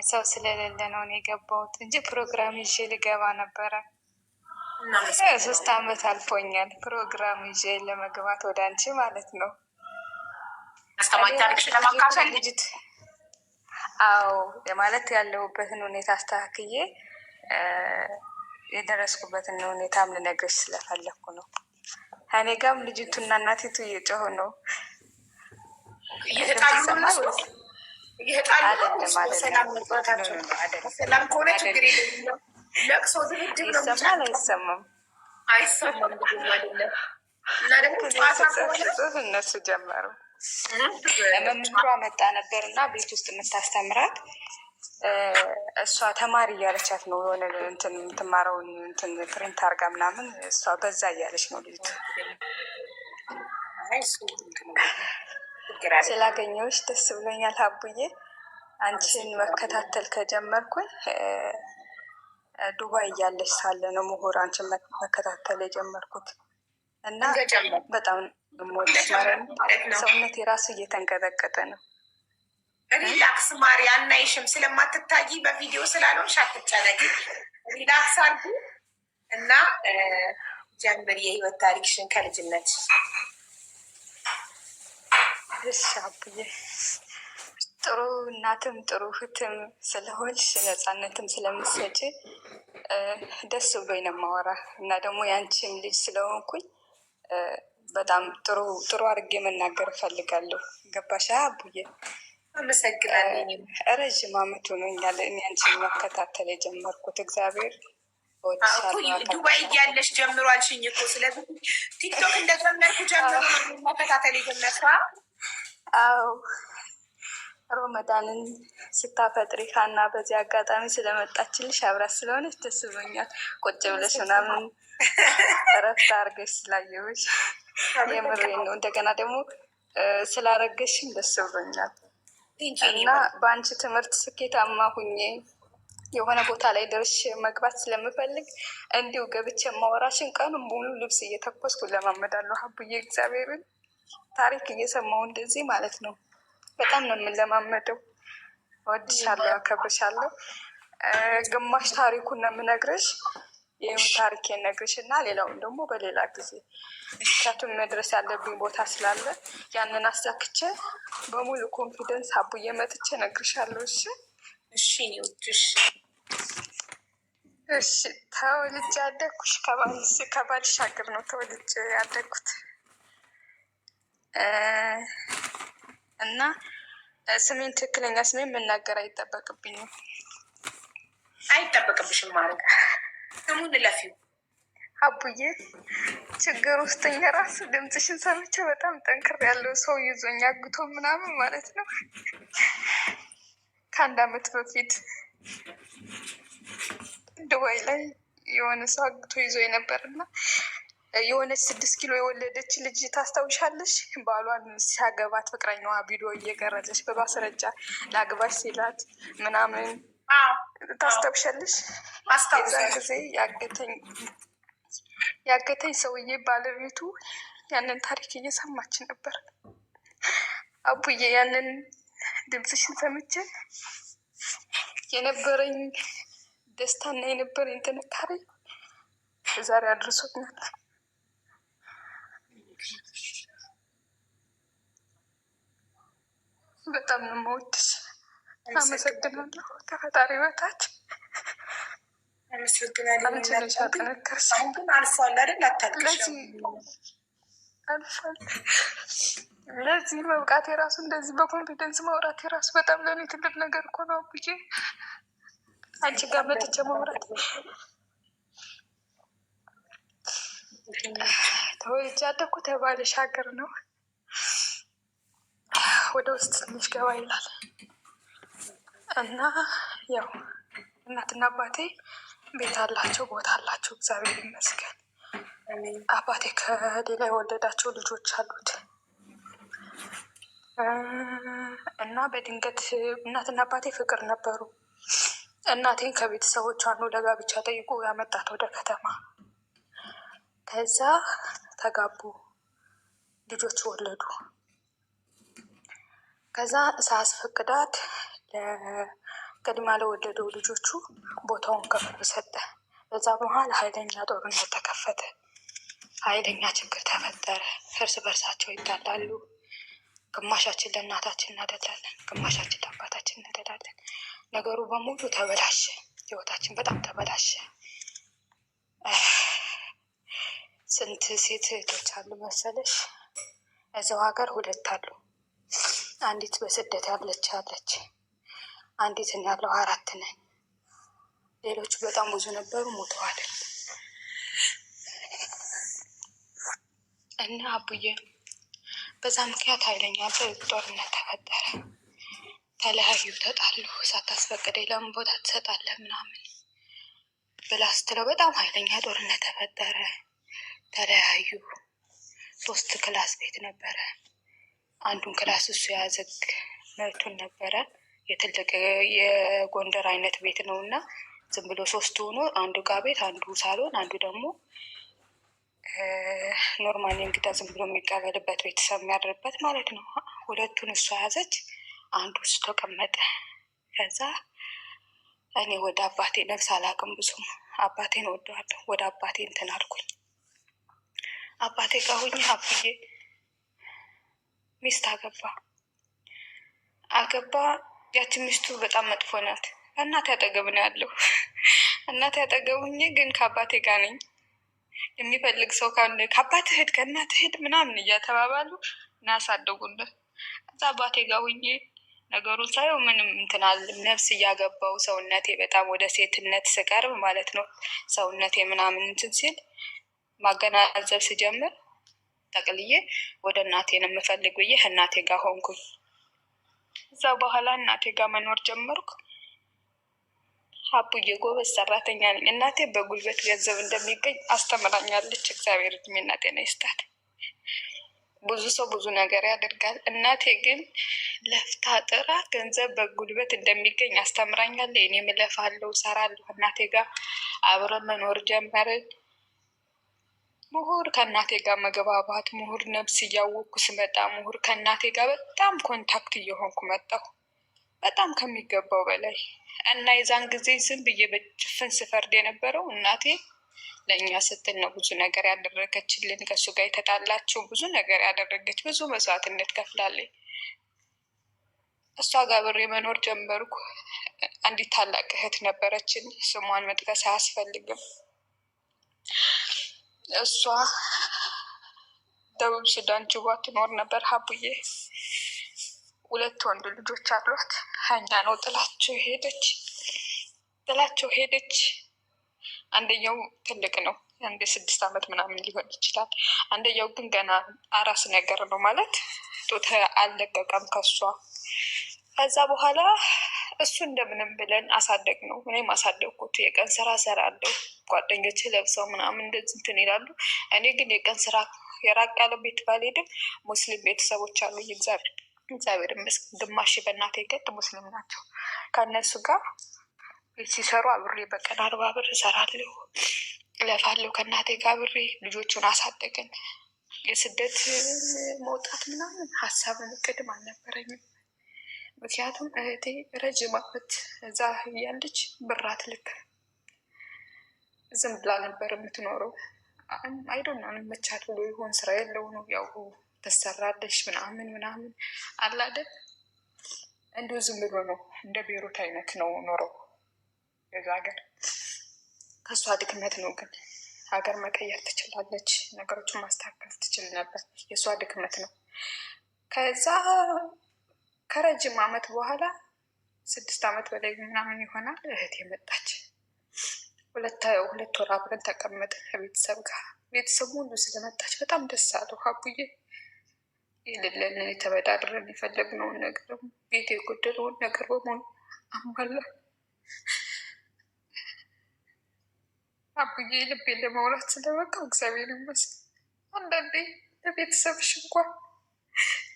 ሰው ስለሌለ ነው እኔ የገባሁት እንጂ ፕሮግራም ይዤ ልገባ ነበረ። 3 ዓመት አልፎኛል ፕሮግራም ይዤ ለመግባት ወደ አንቺ ማለት ነው። አስተማሪ ታሪክሽ ለማካፈል ልጅት አዎ ማለት ያለሁበትን ሁኔታ አስተካክዬ የደረስኩበትን ሁኔታም ልነግርሽ ስለፈለኩ ነው። እኔ ጋርም ልጅቱና እናቲቱ እየጮሁ ነው። ሰላም ከሆነ ችግር የለም። ለቅሶ ድብድብ ነው። ይሰማል አይሰማም? አይሰማም አይደለም። እና ደግሞ እነሱ ጀመሩ። መምህሯ መጣ ነበር እና ቤት ውስጥ የምታስተምራት እሷ ተማሪ እያለቻት ነው የሆነ እንትን የምትማረውን እንትን ፕሪንት አርጋ ምናምን እሷ በዛ እያለች ነው ልጅቱ። ስላገኘሁሽ ደስ ብሎኛል ሀቡዬ። አንቺን መከታተል ከጀመርኩኝ ዱባይ እያለች ሳለ ነው ምሁር አንቺን መከታተል የጀመርኩት እና በጣም ሞች ሰውነት የራሱ እየተንቀጠቀጠ ነው። ሪላክስ ማሪ አናይሽም ስለማትታይ በቪዲዮ ስላልሆንሽ አትጨነቂ። ሪላክስ አርጉ እና ጀምር የህይወት ታሪክሽን ከልጅነት። እሺ አቡዬ፣ ጥሩ እናትም ጥሩ እህትም ስለሆንሽ ነፃነትም ስለምትሰጪ ደስ ብሎኝ ነው የማወራ እና ደግሞ የአንቺም ልጅ ስለሆንኩኝ በጣም ጥሩ አድርጌ መናገር እፈልጋለሁ። ገባሽ አቡዬ? አመሰግናለሁ። ረዥም አመት ሆኖኛል እኔ አንቺን መከታተል የጀመርኩት። እግዚአብሔር ዱባይ እያለሽ ጀምሮ አልሽኝ እኮ። ስለዚህ ቲክቶክ እንደጀመርኩ ጀምሮ መከታተል የጀመርኩ። አዎ ሮመዳንን ስታፈጥሪ ሀና በዚህ አጋጣሚ ስለመጣችልሽ አብራት ስለሆነች ደስ ብሎኛል። ቁጭ ብለሽ ምናምን እረፍት አድርገሽ ስላየሁሽ የምሬን ነው። እንደገና ደግሞ ስላረገሽም ደስ ብሎኛል እና በአንቺ ትምህርት ስኬታማ ሁኜ የሆነ ቦታ ላይ ደርሼ መግባት ስለምፈልግ እንዲሁ ገብቼ ማወራሽን ቀኑ ሙሉ ልብስ እየተኮስኩ ለማመዳለሁ። ሀቡዬ እግዚአብሔርን ታሪክ እየሰማሁ እንደዚህ ማለት ነው። በጣም ነው የምንለማመደው። እወድሻለሁ፣ አከብርሻለሁ። ግማሽ ታሪኩን ነው የምነግርሽ፣ ይህም ታሪክ ነግርሽ እና ሌላውን ደግሞ በሌላ ጊዜ። ምክንያቱም መድረስ ያለብኝ ቦታ ስላለ ያንን አሳክቼ በሙሉ ኮንፊደንስ ሀቡዬ መጥቼ ነግርሻለሁ። እሺ እሺ ኔውትሽ እሺ። ተወልጄ ያደግኩሽ ከባልሽ ሀገር ነው ተወልጄ ያደግኩት እና ስሜን ትክክለኛ ስሜን መናገር አይጠበቅብኝም። አይጠበቅብሽም ማለት ስሙን ለፊው አቡዬ። ችግር ውስጥ ራሱ ድምፅሽን ሰምቼ በጣም ጠንክር ያለው ሰው ይዞኝ አግቶ ምናምን ማለት ነው። ከ1 አመት በፊት ዱባይ ላይ የሆነ ሰው አግቶ ይዞ የነበርና የሆነች 6 ኪሎ የወለደች ልጅ ታስታውሻለሽ? ባሏን ሲያገባት ፍቅረኛዋ ቪዲዮ እየቀረጸች በማስረጃ ለአግባሽ ሲላት ምናምን ታስታውሻለሽ? የዛን ጊዜ ያገተኝ ሰውዬ ባለቤቱ ያንን ታሪክ እየሰማች ነበር። አቡዬ ያንን ድምፅሽን ሰምቼ የነበረኝ ደስታና የነበረኝ ጥንካሬ ዛሬ አድርሶኛል። በጣም ነው የምወድሽ። አመሰግናለሁ ከፈጣሪ በታች። አንቺ ነሽ ያጠነከርሽ። ግን አልፏል አይደል? አታልቅሽ። አልፏል። ለዚህ መብቃት የራሱ እንደዚህ በኮንፊደንስ ማውራት የራሱ በጣም ለእኔ ትልቅ ነገር እኮ ነው አቡዬ። አንቺ ጋር መጥቼ ማውራት ተወልጄ ያደግኩት ባልሽ ሀገር ነው። ወደ ውስጥ ትንሽ ገባ ይላል እና ያው እናትና አባቴ ቤት አላቸው፣ ቦታ አላቸው፣ እግዚአብሔር ይመስገን። አባቴ ከሌላ የወለዳቸው ልጆች አሉት እና በድንገት እናትና አባቴ ፍቅር ነበሩ። እናቴን ከቤተሰቦቿ ነው ለጋብቻ ጠይቆ ያመጣት ወደ ከተማ። ከዛ ተጋቡ፣ ልጆች ወለዱ። ከዛ ሳያስፈቅዳት ቅድሚያ ለወለደው ልጆቹ ቦታውን ከፍሎ ሰጠ። በዛ በኋላ ኃይለኛ ጦርነት ተከፈተ። ኃይለኛ ችግር ተፈጠረ። እርስ በርሳቸው ይጣላሉ። ግማሻችን ለእናታችን እናደላለን፣ ግማሻችን ለአባታችን እናደላለን። ነገሩ በሙሉ ተበላሸ። ህይወታችን በጣም ተበላሸ። ስንት ሴት እህቶች አሉ መሰለሽ? እዛው ሀገር 2 አሉ። አንዲት በስደት ያለች፣ አንዲት እኔ ያለው 4 ነን። ሌሎቹ በጣም ብዙ ነበሩ፣ ሞተዋል። እና አቡዬ በዛ ምክንያት ኃይለኛ ጦርነት ተፈጠረ። ተለያዩ፣ ተጣሉ። ሳታስፈቅደኝ ለምን ቦታ ትሰጣለህ ምናምን ብላ ስትለው በጣም ኃይለኛ ጦርነት ተፈጠረ። ተለያዩ። 3 ክላስ ቤት ነበረ። አንዱን ክላስ እሱ የያዘግ መብቱን ነበረ። የትልቅ የጎንደር አይነት ቤት ነው እና ዝም ብሎ 3 ሆኖ አንዱ ዕቃ ቤት፣ አንዱ ሳሎን፣ አንዱ ደግሞ ኖርማል እንግዳ ዝም ብሎ የሚቀበልበት ቤተሰብ የሚያድርበት ማለት ነው። 2ቱን እሷ ያዘች፣ አንዱ እሱ ተቀመጠ። ከዛ እኔ ወደ አባቴ ነፍስ አላውቅም ብዙም አባቴን ወደዋለሁ። ወደ አባቴ እንትን አልኩኝ። አባቴ ጋር ሆኜ አብዬ ሚስት አገባ። ያችን ሚስቱ በጣም መጥፎ ናት። እናቴ አጠገብ ነው ያለው። እናቴ አጠገብ ሆኜ ግን ከአባቴ ጋር ነኝ። የሚፈልግ ሰው ከአባት ሄድ ከእናት ሄድ ምናምን እያተባባሉ እናያሳደጉን። እዛ አባቴ ጋር ሁኜ ነገሩን ሳየው ምንም እንትን አልልም። ነፍስ እያገባው ሰውነቴ በጣም ወደ ሴትነት ስቀርብ ማለት ነው። ሰውነቴ ምናምን እንትን ሲል ማገናዘብ ስጀምር ጠቅልዬ ወደ እናቴ ነው የምፈልግ ብዬ እናቴ ጋር ሆንኩኝ። እዛ በኋላ እናቴ ጋር መኖር ጀመርኩ። አቡዬ ጎበዝ ሰራተኛ ነኝ። እናቴ በጉልበት ገንዘብ እንደሚገኝ አስተምራኛለች። እግዚአብሔር እድሜና ጤና ይስጣት። ብዙ ሰው ብዙ ነገር ያደርጋል። እናቴ ግን ለፍታ ጥራ ገንዘብ በጉልበት እንደሚገኝ አስተምራኛለች። እኔም እለፋለሁ፣ እሰራለሁ። እናቴ ጋር አብረን መኖር ጀመርን። ምሁር ከእናቴ ጋር መግባባት፣ ምሁር ነብስ እያወቅኩ ስመጣ ምሁር ከእናቴ ጋር በጣም ኮንታክት እየሆንኩ መጣሁ። በጣም ከሚገባው በላይ እና የዛን ጊዜ ዝም ብዬ በጭፍን ስፈርድ የነበረው እናቴ ለእኛ ስትል ነው ብዙ ነገር ያደረገችልን። ከእሱ ጋር የተጣላችው ብዙ ነገር ያደረገች፣ ብዙ መስዋዕትነት ከፍላለች። እሷ ጋር ብሬ መኖር ጀመርኩ። አንዲት ታላቅ እህት ነበረችን፣ ስሟን መጥቀስ አያስፈልግም። እሷ ደቡብ ሱዳን ጅባ ትኖር ነበር። ሀቡዬ 2 ወንድ ልጆች አሏት። ሀኛ ነው ጥላቸው ሄደች። አንደኛው ትልቅ ነው፣ አንድ 6 ዓመት ምናምን ሊሆን ይችላል። አንደኛው ግን ገና አራስ ነገር ነው ማለት ጡት አልለቀቀም ከሷ። ከዛ በኋላ እሱ እንደምንም ብለን አሳደግ ነው። እኔም አሳደግኩት። የቀን ስራ እሰራለሁ፣ ጓደኞች ለብሰው ምናምን እንደዚህ እንትን ይላሉ። እኔ ግን የቀን ስራ የራቅ ያለ ቤት ባልሄድም ሙስሊም ቤተሰቦች አሉ። እግዚአብሔር ይመስገን። ግማሽ በእናቴ ገድ ሙስሊም ናቸው። ከእነሱ ጋር ቤት ሲሰሩ አብሬ በቀን 40 ብር እሰራለሁ፣ እለፋለሁ። ከእናቴ ጋር አብሬ ልጆቹን አሳደግን። የስደት መውጣት ምናምን ሀሳብን እቅድም አልነበረኝም። ምክንያቱም እህቴ ረጅም ዓመት እዛ እያለች ብር አትልክ፣ ዝም ብላ ነበር የምትኖረው። አይዶና መቻት ብሎ ይሆን ስራ የለው ነው ያው ትሰራለች ምናምን አላደል እንዲሁ ዝም ብሎ ነው። እንደ ቤሩት አይነት ነው ኖረው የዛ ሀገር። ከእሷ ድክመት ነው። ግን ሀገር መቀየር ትችላለች፣ ነገሮችን ማስተካከል ትችል ነበር። የእሷ ድክመት ነው። ከዛ ከረጅም ዓመት በኋላ 6 ዓመት በላይ ምናምን ይሆናል እህቴ መጣች። 2 ወር አብረን ተቀመጥን ከቤተሰብ ጋር። ቤተሰቡ ሁሉ ስለመጣች በጣም ደስ አለው። ሀቡዬ የሌለን የተበዳድረን የፈለግነውን ነገር ቤት የጎደለውን ነገር በሙሉ አሟላ። ሀቡዬ ልቤን ለማውራት ስለበቃው እግዚአብሔር ይመስገን። አንዳንዴ ለቤተሰብሽ እንኳን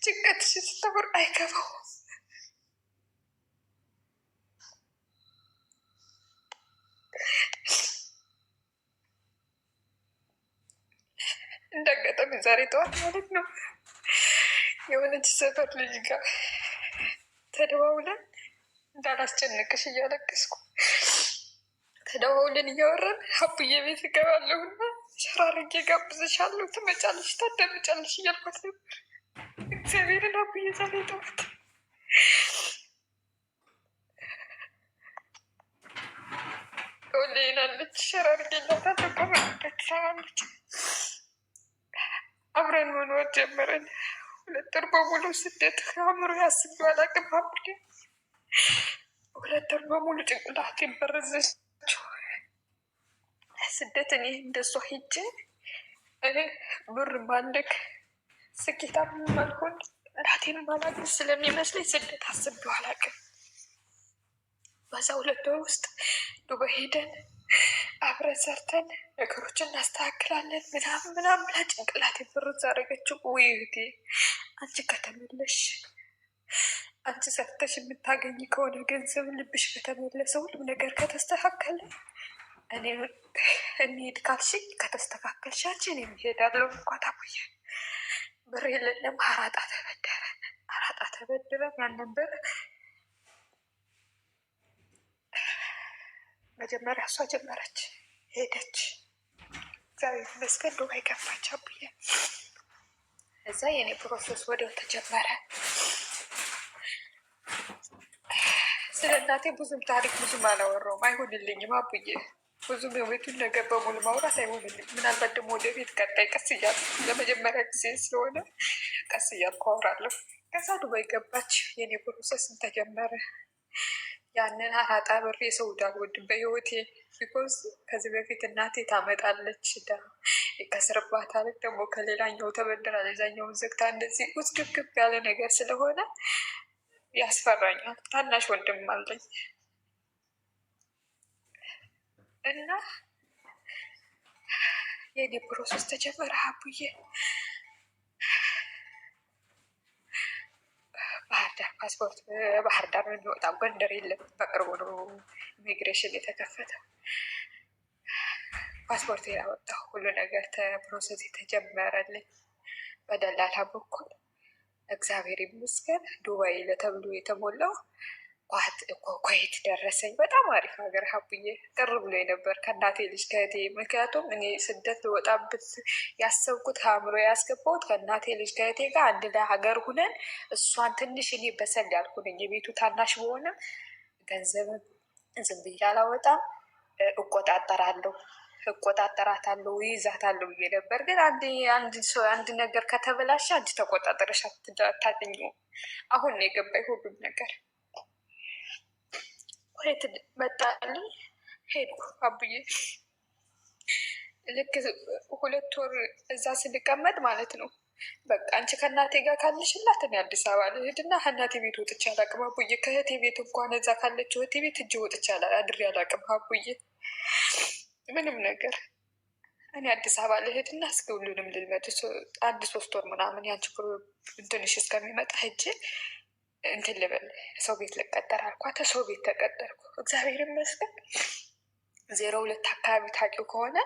ጭንቀትሽ ስታወር አይገባውም። እንደ አጋጣሚ ዛሬ ጠዋት ማለት ነው የሆነች ሰፈር ልጅ ጋር ተደዋውለን እንዳላስጨንቅሽ እያለቀስኩ ተደዋውለን እያወራን ሀቡዬ ቤት እገባለሁና ሸራርጌ ጋብዝሻለሁ፣ ትመጫለሽ፣ ታዳምጫለሽ እያልኳት ነበር። እግዚአብሔርን ሀቡዬ ዛሬ ጠዋት ወሌናለች። ሸራርጌ ላታለሁ ከመበት ሰማለች። አብረን መኖር ጀመረን። 2 ወር በሙሉ ስደት አእምሮ ያስብ አላውቅም። ሀቡዬ 2 ወር በሙሉ ጭንቅላት ይበረዘችው ስደት። እኔ እንደሷ ሂጄ ብር ማልክ ስኬታማ ማልሆን እናቴን ማላገኝ ስለሚመስለኝ ስደት አስቤው አላውቅም። በዛ 2 ወር ውስጥ ዱባይ ሄደን አብረን ሰርተን ነገሮችን እናስተካክላለን ምናምን ብላ ጭንቅላት የበረዝ አደረገችው። ውይህቴ አንቺ ከተመለሽ አንቺ ሰርተሽ የምታገኝ ከሆነ ገንዘብ ልብሽ ከተመለሰ ሁሉም ነገር ከተስተካከለ እኔ እንሂድ ካልሽኝ ከተስተካከልሽ አንቺ እኔ እሄዳለሁ። እንኳን ታቡዬ ብር የለንም። አራጣ ተበደረን ያንን ብር መጀመሪያ እሷ ጀመረች፣ ሄደች። እግዚአብሔር ይመስገን ዱባይ ገባች አቡዬ። እዛ የኔ ፕሮሰስ ወዲያው ተጀመረ። ስለ እናቴ ብዙም ታሪክ ብዙም አላወራውም፣ አይሆንልኝም አቡዬ። ብዙም የቤቱን ነገር በሙሉ ማውራት አይሆንልኝም። ምናልባት ደግሞ ወደፊት ቀጣይ ቀስ እያልኩ ለመጀመሪያ ጊዜ ስለሆነ ቀስ እያልኩ አወራለሁ። ከዛ ዱባይ ገባች፣ የኔ ፕሮሰስን ተጀመረ። ያንን አራጣ ብር የሰው ዕዳ አልወድም በህይወቴ። ቢኮዝ ከዚህ በፊት እናቴ ታመጣለች ዕዳ ይከስርባታል፣ ደግሞ ከሌላኛው ተበድራ ሌላኛውን ዘግታ፣ እንደዚህ ውስግብግብ ያለ ነገር ስለሆነ ያስፈራኛል። ታናሽ ወንድም አለኝ እና የኔ ፕሮሰስ ተጀመረ አቡዬ። ባህርዳር ፓስፖርት ባህር ዳር ነው የሚወጣው፣ ጎንደር የለም። በቅርቡ ነው ኢሚግሬሽን የተከፈተው። ፓስፖርት ያወጣሁ ሁሉ ነገር ፕሮሰስ የተጀመረልኝ በደላላ በኩል እግዚአብሔር ይመስገን። ዱባይ ለተብሎ የተሞላው ኩዌት ደረሰኝ። በጣም አሪፍ ሀገር ሀቡዬ። ቅር ብሎ ነበር ከእናቴ ልጅ ከእህቴ። ምክንያቱም እኔ ስደት ልወጣበት ያሰብኩት አእምሮ ያስገባሁት ከእናቴ ልጅ ከእህቴ ጋር አንድ ላይ ሀገር ሁነን እሷን ትንሽ እኔ በሰል ያልኩ ነኝ፣ የቤቱ ታናሽ በሆንም ገንዘብም ዝም ብዬ አላወጣም፣ እቆጣጠራታለሁ፣ ይይዛታለሁ ብዬ ነበር። ግን አንድ ነገር ከተበላሸ አንቺ ተቆጣጠረሽ አታገኘውም። አሁን ነው የገባኝ ሁሉም ነገር። ኩዌት መጣልኝ፣ ሄድኩ አቡዬ። ልክ 2 ወር እዛ ስንቀመጥ ማለት ነው በቃ አንቺ ከእናቴ ጋር ካለሽላት እኔ አዲስ አበባ ልሄድና ከእናቴ ቤት ወጥቼ አላቅም አቡዬ። ከእህቴ ቤት እንኳን እዛ ካለችው እህቴ ቤት እጅ ወጥቼ አድሬ አላቅም አቡዬ። ምንም ነገር እኔ አዲስ አበባ ልሄድና እስኪ ሁሉንም ልልመድ 1-3 ወር ምናምን ያንቺ ትንሽ እስከሚመጣ ሄጄ እንትን ልበል ሰው ቤት ልቀጠር አልኳት። ሰው ቤት ተቀጠርኩ። እግዚአብሔር ይመስገን 02 አካባቢ ታውቂው ከሆነ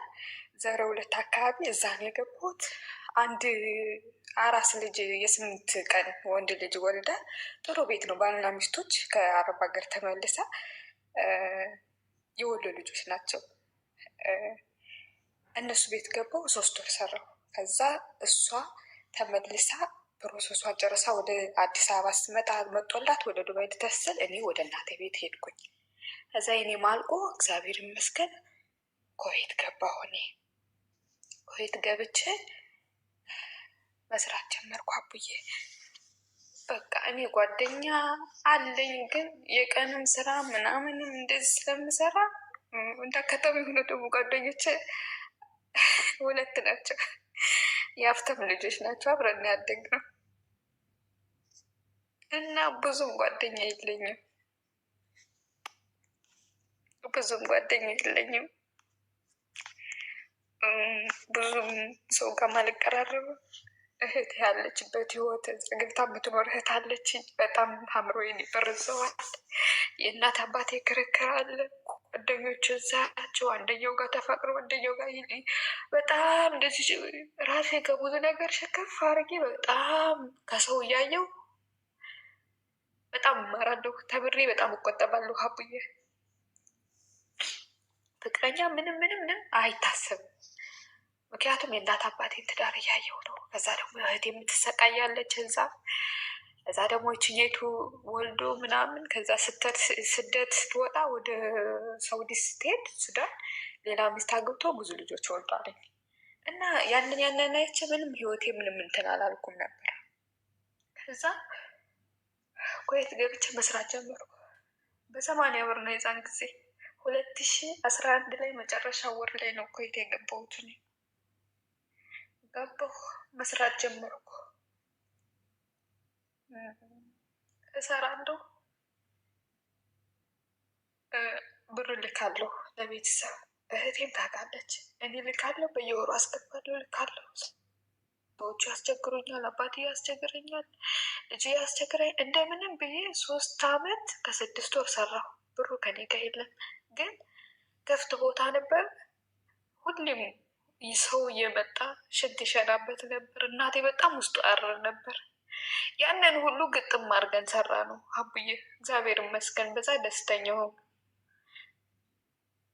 02 አካባቢ እዛ ነው የገባሁት። አንድ አራስ ልጅ የ8 ቀን ወንድ ልጅ ወልዳ ጥሩ ቤት ነው፣ ባልና ሚስቶች ከአረብ ሀገር ተመልሳ የወሎ ልጆች ናቸው። እነሱ ቤት ገባሁ። 3 ወር ሰራሁ። ከዛ እሷ ተመልሳ ፕሮሰሷን ጨርሳ ወደ አዲስ አበባ ስትመጣ መጦላት ወደ ዱባይ ልተስል እኔ ወደ እናቴ ቤት ሄድኩኝ። ከዛ እኔ ማልቆ እግዚአብሔር ይመስገን ኩዌት ገባሁ። እኔ ኩዌት ገብቼ መስራት ጀመርኩ አቡዬ። በቃ እኔ ጓደኛ አለኝ፣ ግን የቀንም ስራ ምናምንም እንደዚህ ስለምሰራ እንዳጋጣሚ ሆኖ ደግሞ ጓደኞቼ 2 ናቸው፣ የሀብታም ልጆች ናቸው፣ አብረን ያደግነው እና ብዙም ጓደኛ የለኝም። ብዙም ሰው ጋር ማልቀራረብ። እህት ያለችበት ህይወት ገብታ የምትኖር እህት አለችኝ። በጣም አእምሮዬን ይበርዘዋል። የእናት አባቴ ክርክር አለ። ጓደኞች እዛ ናቸው። አንደኛው ጋር ተፈቅሮ አንደኛው ጋር በጣም እንደዚህ ራሴ ከብዙ ነገር ሸከፍ አድርጌ በጣም ከሰው እያየው በጣም እማራለሁ፣ ተምሬ በጣም እቆጠባለሁ። ሀቡዬ ፍቅረኛ ምንም አይታሰብም። ምክንያቱም የእናት አባቴን ትዳር እያየው ነው። ከዛ ደግሞ እህት የምትሰቃያለች እዛ ደግሞ ይችኛይቱ ወልዶ ምናምን ከዛ ስደት ስትወጣ ወደ ሳውዲ ስትሄድ ሱዳን ሌላ ሚስት አግብቶ ብዙ ልጆች ወልዷለኝ እና ያንን አይቼ ምንም ህይወቴ ምንም እንትን አላልኩም ነበር። ከዛ ኩዌት ገብቼ መስራት ጀመርኩ። በ80 ብር ነው የዛን ጊዜ 2011 ላይ መጨረሻ ወር ላይ ነው ኩዌት የገባሁት። ገባሁ መስራት ጀመርኩ። እሰራለሁ፣ ብር ልካለሁ ለቤተሰብ። እህቴም ታውቃለች። እኔ ልካለሁ፣ በየወሩ አስገባለሁ፣ ልካለሁ። ሰዎቹ ያስቸግሩኛል፣ አባቴ ያስቸግረኛል፣ ልጅ ያስቸግረኝ። እንደምንም ብዬ 3 አመት ከ6 ወር ሰራሁ። ብሩ ከኔ ጋር የለም፣ ግን ክፍት ቦታ ነበር። ሁሌም ሰው እየመጣ ሽንት ይሸናበት ነበር። እናቴ በጣም ውስጡ ያርር ነበር። ያንን ሁሉ ግጥም አድርገን ሰራ ነው አቡዬ፣ እግዚአብሔር ይመስገን። በዛ ደስተኛ ሆንኩ።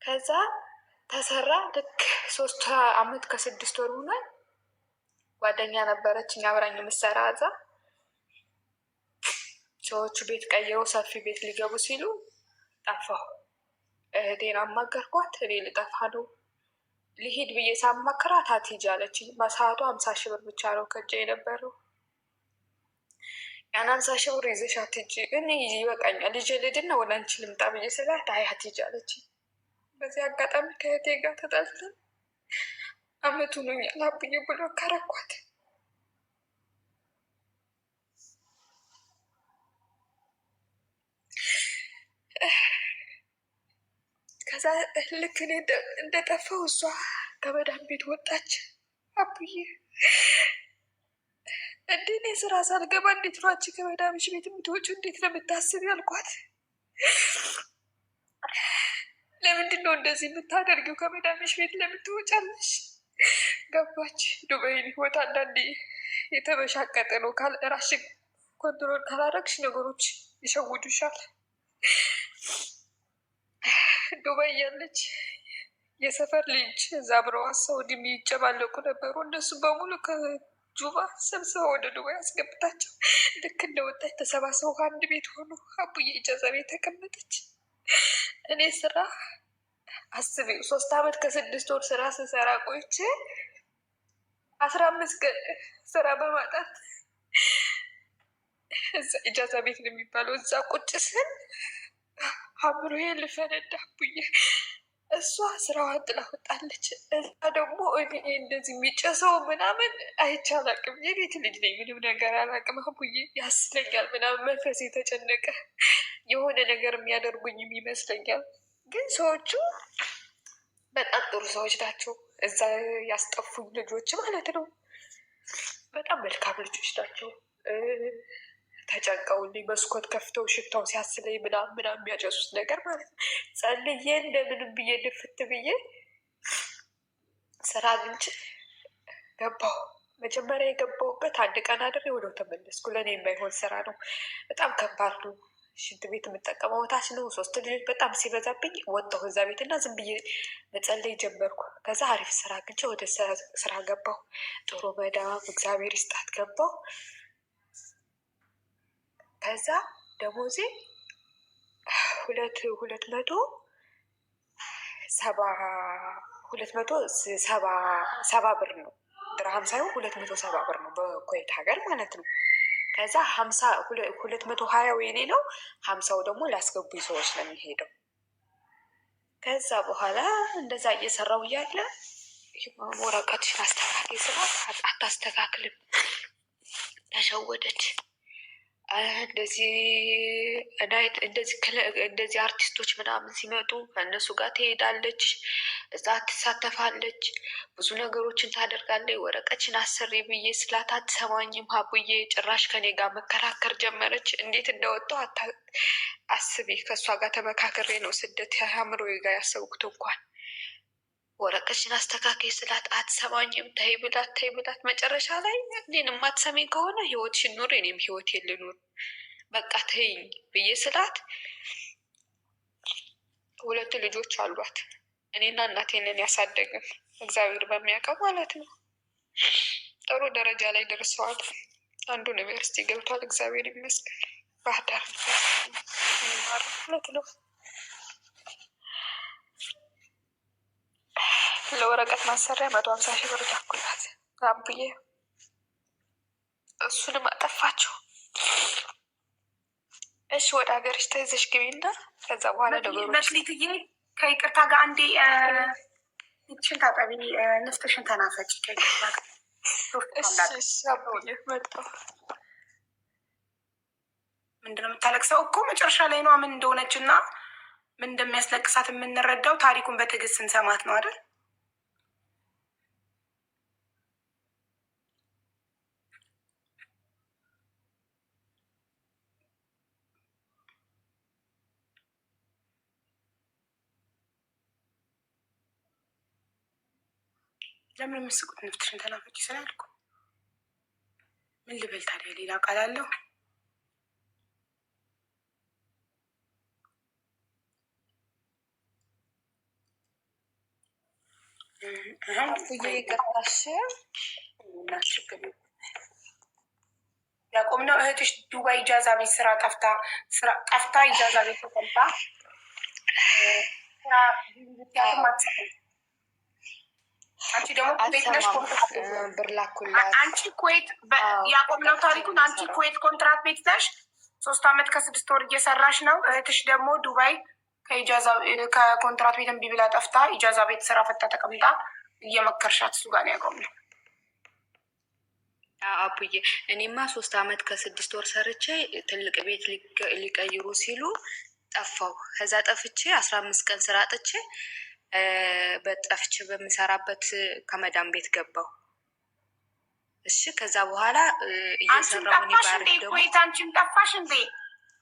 ከዛ ተሰራ። ልክ 3 አመት ከ6 ወር ሆኗል። ጓደኛ ነበረችኝ አብራኝ የምትሰራ እዛ። ሰዎቹ ቤት ቀይረው ሰፊ ቤት ሊገቡ ሲሉ ጠፋሁ። እህቴን አማከርኳት። እኔ ልጠፋ ነው ሊሄድ ብዬ ሳማክራት አትሂጂ አለችኝ። በሰዓቱ 50 ሺህ ብር ብቻ ነው ከእጄ የነበረው። ያን 50 ሺህ ብር ይዘሽ አትሂጂ፣ እኔ ይበቃኛል፣ ልጄ ልድና ወደ አንቺ ልምጣ ብዬ ስላት አይ አትሂጂ አለችኝ። በዚህ አጋጣሚ ከእህቴ ጋር ተጣልተን አመቱ ሆኖኛል አብዬ ብሎ ከረኳት። ከዛ ልክ እኔ እንደጠፋው እሷ ከመዳን ቤት ወጣች። አብዬ እኔ ስራ ሳልገባ እንዴት ነው አንቺ ከመዳምሽ ቤት የምትወጪው? እንዴት ነው የምታስብ ያልኳት። ለምንድን ነው እንደዚህ የምታደርጊው? ከመዳምሽ ቤት ለምን ትወጫለሽ? ገባች። ዱባይ ህይወት አንዳንዴ የተበሻቀጠ ነው። ራስሽን ኮንትሮል ካላረግሽ ነገሮች ይሸውዱሻል። ዱባይ ያለች የሰፈር ልጅ እዛ አብረዋት ሳውዲ የሚጨማለቁ ነበሩ። እነሱ በሙሉ ከጁባ ሰብስበው ወደ ዱባይ አስገብታቸው ልክ እንደወጣች ተሰባስበው አንድ ቤት ሆኑ። አቡዬ ኢጃዛ ቤት ተቀመጠች። እኔ ስራ አስቢው 3 አመት ከ6 ወር ስራ ስሰራ ቆይቼ 15 ቀን ስራ በማጣት እዛ ኢጃዛ ቤት ነው የሚባለው እዛ ቁጭ ስል አእምሮዬ ልፈነዳ አቡዬ። እሷ ስራዋን ጥላ ወጣለች። እዛ ደግሞ እኔ እንደዚህ የሚጨሰው ምናምን አይቼ አላቅም። የቤት ልጅ ነኝ፣ ምንም ነገር አላቅም አቡዬ። ያስለኛል ምናምን መንፈስ የተጨነቀ የሆነ ነገር የሚያደርጉኝም ይመስለኛል። ግን ሰዎቹ በጣም ጥሩ ሰዎች ናቸው። እዛ ያስጠፉኝ ልጆች ማለት ነው በጣም መልካም ልጆች ናቸው። ተጨንቀውልኝ መስኮት ከፍተው ሽታው ሲያስለኝ ምናምን የሚያጨሱት ነገር ማለት ነው። ጸልዬ እንደምንም ብዬ ድፍት ብዬ ስራ አግኝቼ ገባሁ። መጀመሪያ የገባሁበት 1 ቀን አድሬ ወደው ተመለስኩ። ለእኔ የማይሆን ስራ ነው፣ በጣም ከባድ ነው። ሽንት ቤት የምጠቀመው ታች ነው። 3 ልጆች በጣም ሲበዛብኝ ወጣሁ እዛ ቤት እና ዝም ብዬ መጸለይ ጀመርኩ። ከዛ አሪፍ ስራ አግኝቼ ወደ ስራ ገባሁ። ጥሩ መዳም እግዚአብሔር ይስጣት ገባሁ። ከዛ ደሞዜ 270 ብር ነው። ድርሃም ሳይሆን 270 ብር ነው በኩዌት ሀገር ማለት ነው። ከዛ 220 የኔ ነው፣ 50 ደግሞ ላስገቡኝ ሰዎች ነው የሚሄደው። ከዛ በኋላ እንደዛ እየሰራው እያለ ወረቀትሽን አስተካክል ስላት አታስተካክልም፣ ተሸወደች። እንደዚህ አርቲስቶች ምናምን ሲመጡ ከእነሱ ጋር ትሄዳለች፣ እዛ ትሳተፋለች፣ ብዙ ነገሮችን ታደርጋለች። ወረቀችን አሰሪ ብዬ ስላት አትሰማኝም ሀቡዬ። ጭራሽ ከኔ ጋር መከራከር ጀመረች። እንዴት እንደወጣው አስቢ። ከእሷ ጋር ተመካከሬ ነው ስደት አእምሮ ጋር ያሰብኩት እንኳን ወረቀችን አስተካከይ ስላት አትሰማኝም። ተይ ብላት መጨረሻ ላይ እኔን የማትሰሚኝ ከሆነ ህይወትሽን ኑር፣ እኔም ህይወቴን ልኑር። በቃ ተይኝ ብዬ ስላት 2 ልጆች አሏት። እኔና እናቴንን ያሳደግን እግዚአብሔር በሚያውቀው ማለት ነው። ጥሩ ደረጃ ላይ ደርሰዋል። አንዱ ዩኒቨርሲቲ ገብቷል፣ እግዚአብሔር ይመስገን። ባህር ዳር ማለት ነው። ለወረቀት ማሰሪያ 150 ሺህ ብር ላኩላት አብዬ። እሱንም አጠፋችው። እሺ ወደ ሀገርሽ ተይዘሽ ግቢና ከዛ በኋላ መክሊትዬ ከይቅርታ ጋር አንዴ ሽን ታጠቢ፣ ንፍጥሽን ተናፈጭ። ምንድነው የምታለቅሰው? እኮ መጨረሻ ላይ ነው ምን እንደሆነች እና ምን እንደሚያስለቅሳት የምንረዳው ታሪኩን በትዕግስት ስንሰማት ነው አይደል? ለምን የምስቁት? ንፍትሽን ተናፈጭ ስላልኩ ምን ልበል ታዲያ? ሌላ ቃል አለው? ያቆምነው እህትሽ ዱባይ ኢጃዛ ቤት ስራ ጠፍታ ኢጃዛ ቤት ተቀምጣ አንቺ ደግሞ ብር ላኩላት። አንቺ ኩዌት ያቆምነው ታሪኩን አንቺ ኩዌት ኮንትራት ቤት ነሽ 3 ዓመት ከ6 ወር እየሰራሽ ነው። እህትሽ ደግሞ ዱባይ ከኮንትራት ቤት እምቢ ብላ ጠፍታ ኢጃዛ ቤት ስራ ፈታ ተቀምጣ እየመከርሻት እሱ ጋር ነው ያቆምነው። አቡዬ እኔማ 3 ዓመት ከ6 ወር ሰርቼ ትልቅ ቤት ሊቀይሩ ሲሉ ጠፋው። ከዛ ጠፍቼ 15 ቀን ስራ አጥቼ በጠፍቼ በምሰራበት ከመዳም ቤት ገባው። እሺ ከዛ በኋላ እየሰራው ነው ባር ደግሞ አንቺም ጠፋሽ እንዴ?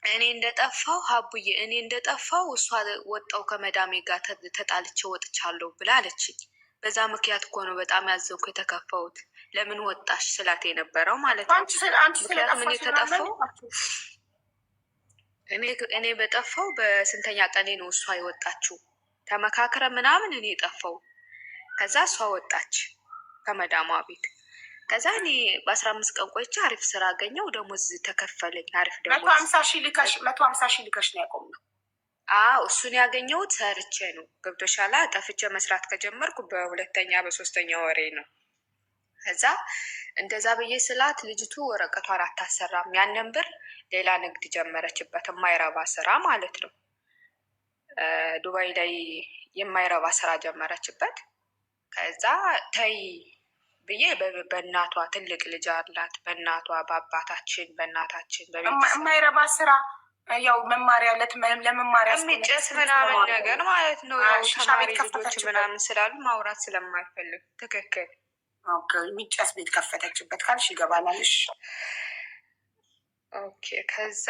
እኔ እንደጠፋው ሀቡዬ እኔ እንደጠፋው እሷ ወጣው ከመዳሜ ጋር ተጣልቼ ወጥቻለሁ ብላ አለችኝ። በዛ ምክንያት እኮ ነው በጣም ያዘንኩ የተከፋሁት። ለምን ወጣሽ ስላት የነበረው ማለት ነው። ምክንያቱም እኔ ከጠፋው እኔ በጠፋው በስንተኛ ቀኔ ነው እሷ የወጣችው። ተመካክረ ምናምን እኔ ጠፋው። ከዛ እሷ ወጣች ከመዳሟ ቤት። ከዛ እኔ በ15 ቀን ቆይቼ አሪፍ ስራ አገኘው፣ ደሞዝ ተከፈለኝ። አሪፍ ደሞዝ 150 ሺህ ልከሽ ነው ያቆምነው። እሱን ያገኘሁት ሰርቼ ነው። ገብቶሻላ? ጠፍቼ መስራት ከጀመርኩ በ2ኛ በ3ኛ ወሬ ነው። ከዛ እንደዛ ብዬ ስላት ልጅቱ ወረቀቷን አታሰራም። ያንን ብር ሌላ ንግድ ጀመረችበት፣ የማይረባ ስራ ማለት ነው። ዱባይ ላይ የማይረባ ስራ ጀመረችበት። ከዛ ተይ ብዬ በእናቷ ትልቅ ልጅ አላት፣ በእናቷ በአባታችን በእናታችን የማይረባ ስራ ያው መማሪያ ለመማሪያ የሚጨስ ምናምን ነገር ማለት ነው። ያው ተማሪ ልጆች ምናምን ስላሉ ማውራት ስለማይፈልግ ትክክል የሚጨስ ቤት ከፈተችበት ካልሽ ይገባናልሽ። ኦኬ ከዛ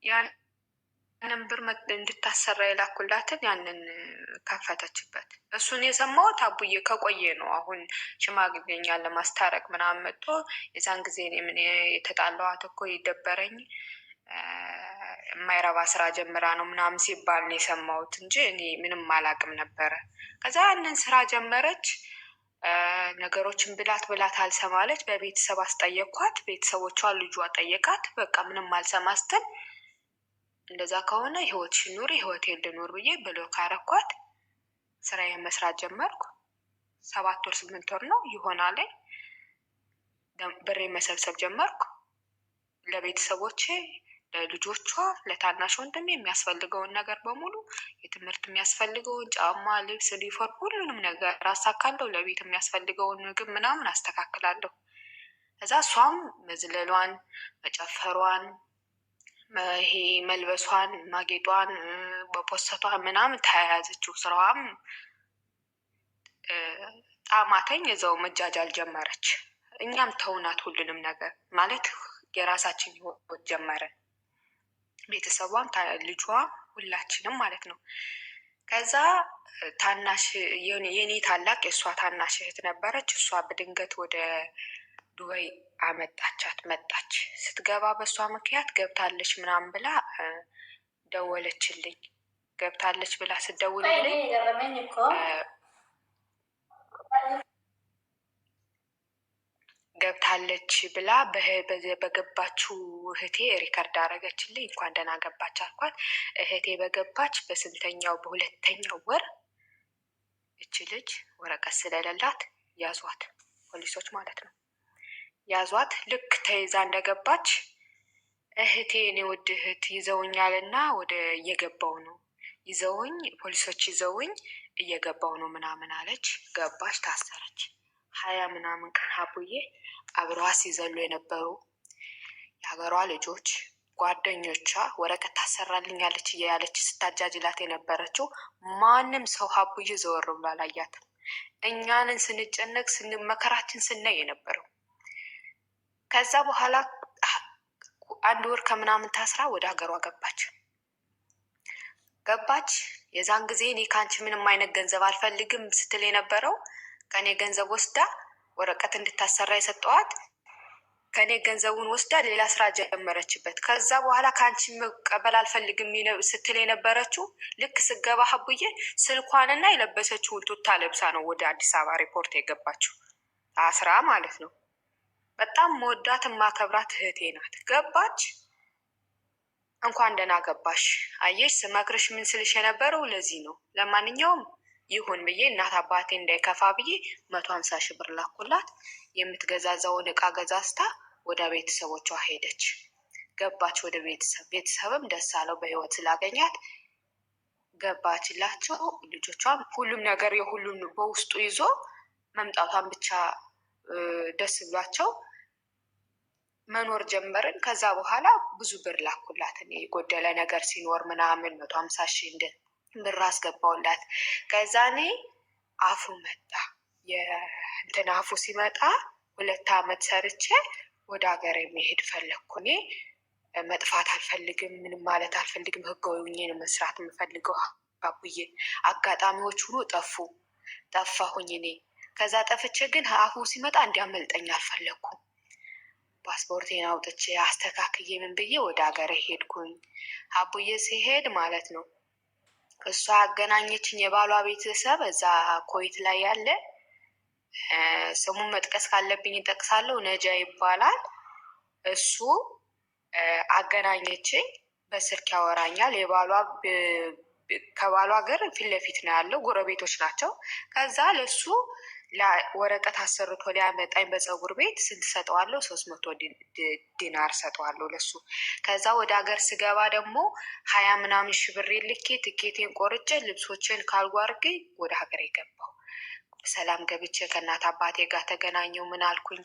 ያንን ብር እንድታሰራ የላኩላትን ያንን ከፈተችበት። እሱን የሰማሁት አቡዬ ከቆየ ነው። አሁን ሽማግሌኛን ለማስታረቅ ምናምን መጥቶ የዛን ጊዜ ምን የተጣላኋት እኮ ይደበረኝ የማይረባ ስራ ጀምራ ነው ምናምን ሲባል ነው የሰማሁት እንጂ እኔ ምንም አላውቅም ነበረ። ከዛ ያንን ስራ ጀመረች። ነገሮችን ብላት አልሰማለች። በቤተሰብ አስጠየኳት። ቤተሰቦቿ ልጇ ጠየቃት። በቃ ምንም አልሰማ ስትል እንደዛ ከሆነ ህይወትሽን ኑሪ ህይወቴን ልኑር ብዬ ብሎ ካረኳት ስራዬን መስራት ጀመርኩ። 7 ወር 8 ወር ነው ይሆናል። ብሬ መሰብሰብ ጀመርኩ። ለቤተሰቦቼ ለልጆቿ ለታናሽ ወንድሜ የሚያስፈልገውን ነገር በሙሉ የትምህርት የሚያስፈልገውን ጫማ፣ ልብስ፣ ዩኒፎርም ሁሉንም ነገር አሳካለሁ። ለቤት የሚያስፈልገውን ምግብ ምናምን አስተካክላለሁ። ከዛ እሷም መዝለሏን፣ መጨፈሯን፣ ይሄ መልበሷን፣ ማጌጧን፣ በፖሰቷን ምናምን ተያያዘችው። ስራዋም ጣማተኝ እዛው መጃጃል ጀመረች። እኛም ተውናት ሁሉንም ነገር ማለት የራሳችን ህይወት ጀመረን። ቤተሰቧም ልጇ ሁላችንም ማለት ነው። ከዛ ታናሽ የኔ ታላቅ የእሷ ታናሽ እህት ነበረች። እሷ በድንገት ወደ ዱባይ አመጣቻት። መጣች። ስትገባ በእሷ ምክንያት ገብታለች ምናምን ብላ ደወለችልኝ። ገብታለች ብላ ስደውልልኝ ገብታለች ብላ በገባችው እህቴ ሪከርድ አደረገችልኝ። እንኳን ደህና ገባች አልኳት። እህቴ በገባች በስንተኛው በሁለተኛው ወር እች ልጅ ወረቀት ስለሌላት ያዟት፣ ፖሊሶች ማለት ነው ያዟት። ልክ ተይዛ እንደገባች እህቴ እኔ ውድ እህት ይዘውኛል እና ወደ እየገባው ነው ይዘውኝ ፖሊሶች ይዘውኝ እየገባው ነው ምናምን አለች። ገባች፣ ታሰረች። 20 ምናምን ቀን ሀቡዬ አብረዋ ሲዘሉ የነበሩ የሀገሯ ልጆች ጓደኞቿ ወረቀት ታሰራልኛለች እያለች ስታጃጅላት የነበረችው ማንም ሰው ሀቡዬ ዘወር ብሎ አላያትም። እኛንን ስንጨነቅ መከራችን ስናይ የነበረው። ከዛ በኋላ 1 ወር ከምናምን ታስራ ወደ ሀገሯ ገባች። የዛን ጊዜ እኔ ከአንቺ ምንም አይነት ገንዘብ አልፈልግም ስትል የነበረው ከኔ ገንዘብ ወስዳ ወረቀት እንድታሰራ የሰጠዋት ከኔ ገንዘቡን ወስዳ ሌላ ስራ ጀመረችበት። ከዛ በኋላ ከአንቺ መቀበል አልፈልግም ስትል የነበረችው ልክ ስገባ ሀቡዬ ስልኳንና የለበሰችውን ቱታ ለብሳ ነው ወደ አዲስ አበባ ሪፖርት የገባችው። አስራ ማለት ነው። በጣም መወዳት ማከብራት እህቴ ናት። ገባች። እንኳን ደህና ገባሽ። አየሽ ስመክርሽ ምን ስልሽ የነበረው ለዚህ ነው። ለማንኛውም ይሁን ብዬ እናት አባቴ እንዳይከፋ ብዬ 150 ሺህ ብር ላኩላት። የምትገዛዛውን እቃ ገዛዝታ ወደ ቤተሰቦቿ ሄደች። ገባች ወደ ቤተሰብም ደስ አለው በህይወት ስላገኛት። ገባችላቸው። ልጆቿም ሁሉም ነገር የሁሉም በውስጡ ይዞ መምጣቷን ብቻ ደስ ብሏቸው መኖር ጀመርን። ከዛ በኋላ ብዙ ብር ላኩላት። እኔ የጎደለ ነገር ሲኖር ምናምን 150 ሺህ ብር አስገባውላት። ከዛ እኔ አፉ መጣ። የእንትን አፉ ሲመጣ 2 አመት ሰርቼ ወደ ሀገር የሚሄድ ፈለግኩ። እኔ መጥፋት አልፈልግም፣ ምንም ማለት አልፈልግም። ህጋዊ ሆኜ ነው መስራት የምፈልገው አቡዬ። አጋጣሚዎች ሁሉ ጠፋሁኝ እኔ። ከዛ ጠፍቼ ግን አፉ ሲመጣ እንዲያመልጠኝ አልፈለግኩም። ፓስፖርቴን አውጥቼ አስተካክዬ ምን ብዬ ወደ ሀገር ሄድኩኝ። አቡዬ ሲሄድ ማለት ነው እሷ አገናኘችኝ። የባሏ ቤተሰብ እዛ ኮይት ላይ ያለ ስሙን መጥቀስ ካለብኝ እጠቅሳለሁ። ነጃ ይባላል። እሱ አገናኘችኝ። በስልክ ያወራኛል። የባሏ ከባሏ ሀገር ፊት ለፊት ነው ያለው፣ ጎረቤቶች ናቸው። ከዛ ለሱ ወረቀት አሰርቶ ሊያመጣኝ በፀጉር ቤት ስንት ሰጠዋለሁ? 300 ዲናር ሰጠዋለሁ ለሱ። ከዛ ወደ ሀገር ስገባ ደግሞ 20 ምናምን ሺህ ብር ልኬ ትኬቴን ቆርጬ ልብሶችን ካልጓ አድርጌ ወደ ሀገር የገባው። ሰላም ገብቼ ከእናት አባቴ ጋር ተገናኘው። ምን አልኩኝ?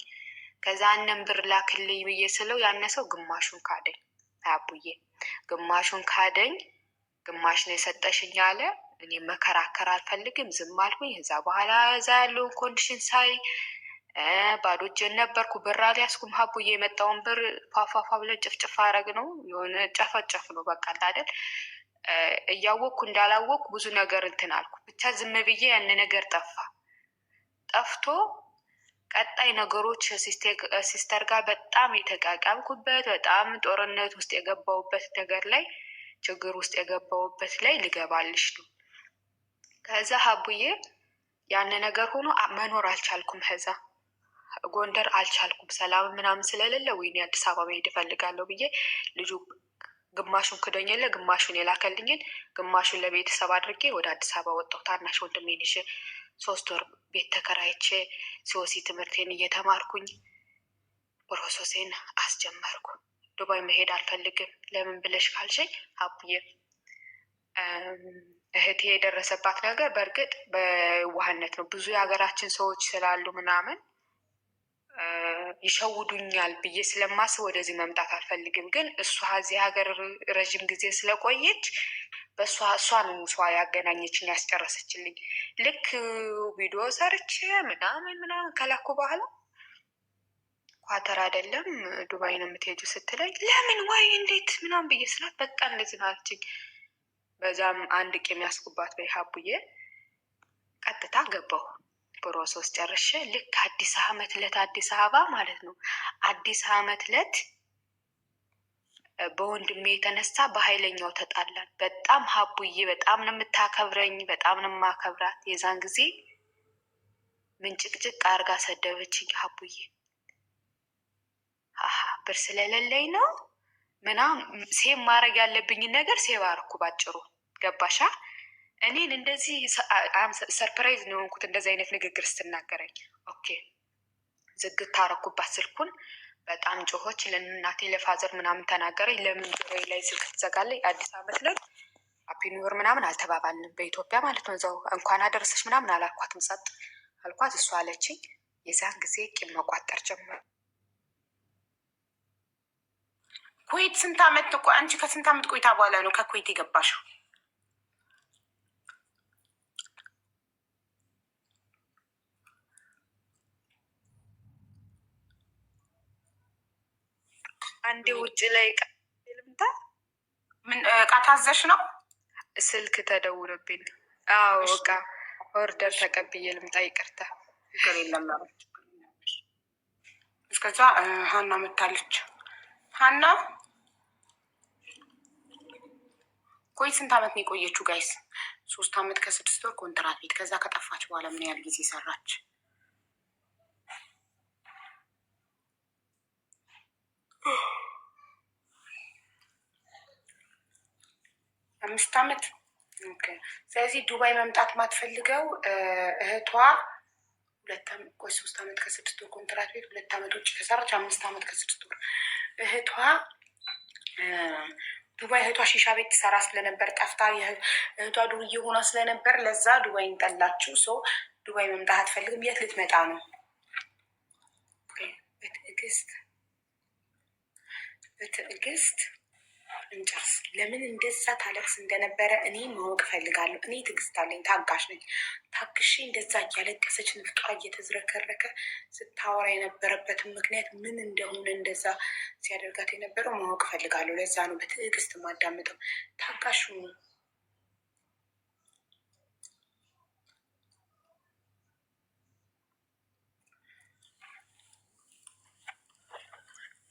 ከዛ እነም ብር ላክልኝ ብዬ ስለው ያነሰው ግማሹን ካደኝ። አቡዬ ግማሹን ካደኝ። ግማሽ ነው የሰጠሽኝ አለ። እኔ መከራከር አልፈልግም፣ ዝም አልኩኝ። እዛ በኋላ እዛ ያለውን ኮንዲሽን ሳይ ባዶ እጄን ነበርኩ። ብር አልያዝኩም። ሀቡዬ የመጣውን ብር ፋፋፋ ብለን ጭፍጭፍ አረግ ነው የሆነ ጨፈጨፍ ነው በቃ አይደል። እያወቅኩ እንዳላወቅኩ ብዙ ነገር እንትን አልኩ። ብቻ ዝም ብዬ ያን ነገር ጠፍቶ ቀጣይ ነገሮች ሲስተር ጋር በጣም የተቃቃምኩበት በጣም ጦርነት ውስጥ የገባውበት ነገር ላይ ችግር ውስጥ የገባውበት ላይ ልገባልሽ ነው። ከዛ ሀቡዬ ያን ነገር ሆኖ መኖር አልቻልኩም። ከዛ ጎንደር አልቻልኩም። ሰላም ምናምን ስለሌለ ወይኔ አዲስ አበባ መሄድ እፈልጋለሁ ብዬ ልጁ ግማሹን ክዶኝለ ግማሹን የላከልኝን ግማሹን ለቤተሰብ አድርጌ ወደ አዲስ አበባ ወጣሁ። ታናሽ ወንድሜን ይዤ 3 ወር ቤት ተከራይቼ ሲወሲ ትምህርቴን እየተማርኩኝ ፕሮሰሴን አስጀመርኩ። ዱባይ መሄድ አልፈልግም። ለምን ብለሽ ካልሽኝ ሀቡዬ እህቴ የደረሰባት ነገር በእርግጥ በዋህነት ነው። ብዙ የሀገራችን ሰዎች ስላሉ ምናምን ይሸውዱኛል ብዬ ስለማስብ ወደዚህ መምጣት አልፈልግም። ግን እሷ እዚህ ሀገር ረዥም ጊዜ ስለቆየች እሷ ነው እሷ ያገናኘችኝ ያስጨረሰችልኝ። ልክ ቪዲዮ ሰርቼ ምናምን ከላኩ በኋላ ኳተር አይደለም ዱባይ ነው የምትሄጂው ስትለኝ ለምን ወይ እንዴት ምናምን ብዬ ስላት በቃ እንደዚህ ነው አለችኝ። በዛም አንድ ቂም ያስኩባት በይ ሀቡዬ ቀጥታ ገባሁ። ፕሮሰስ ጨርሼ ልክ አዲስ አመት ዕለት አዲስ አበባ ማለት ነው። አዲስ አመት ዕለት በወንድሜ የተነሳ በኃይለኛው ተጣላን። በጣም ሀቡዬ በጣም ነው የምታከብረኝ፣ በጣም ነው የማከብራት። የዛን ጊዜ ምንጭቅጭቅ አርጋ ሰደበችኝ ሀቡዬ። ብር ስለሌለኝ ነው ምናምን ሴቭ ማድረግ ያለብኝን ነገር ሴቭ አደረኩ። ባጭሩ ገባሻ? እኔን እንደዚህ ሰርፕራይዝ ነው የሆንኩት እንደዚህ አይነት ንግግር ስትናገረኝ። ኦኬ ዝግት አደረኩባት ስልኩን። በጣም ጮሆች። ለእናቴ ለፋዘር ምናምን ተናገረኝ። ለምን ጆሮዬ ላይ ስልክ ትዘጋለኝ? አዲስ አመት ላይ ሃፒ ኒው ይር ምናምን አልተባባልንም በኢትዮጵያ ማለት ነው። እዛው እንኳን አደረሰች ምናምን አላልኳትም። ጸጥ አልኳት። እሷ አለችኝ። የዛን ጊዜ ቂም መቋጠር ጀመሩ። ኩዌት ስንት አመት አንቺ ከስንት አመት ቆይታ በኋላ ነው ከኩዌት የገባሽው? አንዴ ውጭ ላይ ልምታ ምን እቃ ታዘሽ ነው? ስልክ ተደውሎብኝ። አዎ እቃ ኦርደር ተቀብዬ ልምጣ። ይቅርታ ችግር የለም። እስከዛ ሀና መታለች። ሀና ቆይ ስንት አመት ነው የቆየችው ጋይስ? 3 አመት ከ6 ወር ኮንትራት ቤት። ከዛ ከጠፋች በኋላ ምን ያህል ጊዜ ሰራች? 5 አመት። ስለዚህ ዱባይ መምጣት ማትፈልገው እህቷ 3 አመት ከ6 ወር ኮንትራት ቤት 2 አመት ውጭ ከሰራች 5 አመት ከ6 ወር እህቷ ዱባይ እህቷ ሺሻ ቤት ትሰራ ስለነበር ጠፍታ እህቷ ዱርዬ ሆና ስለነበር ለዛ ዱባይ እንጠላችው። ሰው ዱባይ መምጣት አትፈልግም። የት ልትመጣ ነው? በትዕግስት እንጨርስ። ለምን እንደዛ ታለቅስ እንደነበረ እኔ ማወቅ እፈልጋለሁ። እኔ ትዕግስት አለኝ፣ ታጋሽ ነኝ። ታግሼ እንደዛ እያለቀሰች ንፍጧ እየተዝረከረከ ስታወራ የነበረበትን ምክንያት ምን እንደሆነ እንደዛ ሲያደርጋት የነበረው ማወቅ እፈልጋለሁ። ለዛ ነው በትዕግስት ማዳምጠው። ታጋሽ ነው።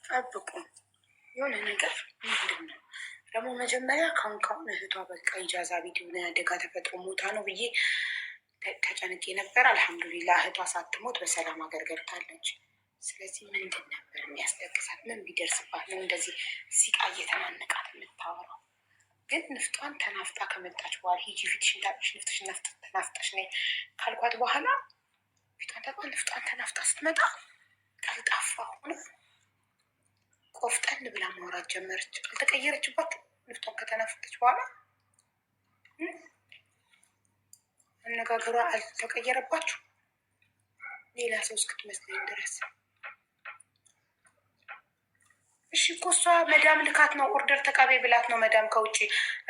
ጠብቁ። የሆነ ነገር ምንድን ነው ደግሞ መጀመሪያ ካሁን እህቷ በቃ ኢጃዛ ቪዲዮ አደጋ ተፈጥሮ ሞታ ነው ብዬ ተጨንቄ ነበር። አልሐምዱሊላ እህቷ ሳትሞት በሰላም ሀገር ገብታለች። ስለዚህ ምንድን ነበር የሚያስለቅሳት? ምን ቢደርስባት ነው እንደዚህ ሲቃ እየተናነቃት የምታወራው? ግን ንፍጧን ተናፍጣ ከመጣች በኋላ ሂጂ ፊትሽን ታጥበሽ ንፍጥሽን ተናፍጠሽ ነይ ካልኳት በኋላ ፊቷን ታጥባ ንፍጧን ተናፍጣ ስትመጣ ቀልጣፋ ሆነ ቆፍጠን ብላ ማውራት ጀመረች። አልተቀየረችባት። ንፍጧን ከተናፈጠች በኋላ አነጋገሯ አልተቀየረባችሁ። ሌላ ሰው እስክትመስለኝ ድረስ። እሺ እኮ እሷ መዳም ልካት ነው ኦርደር ተቀበይ ብላት ነው መዳም ከውጭ።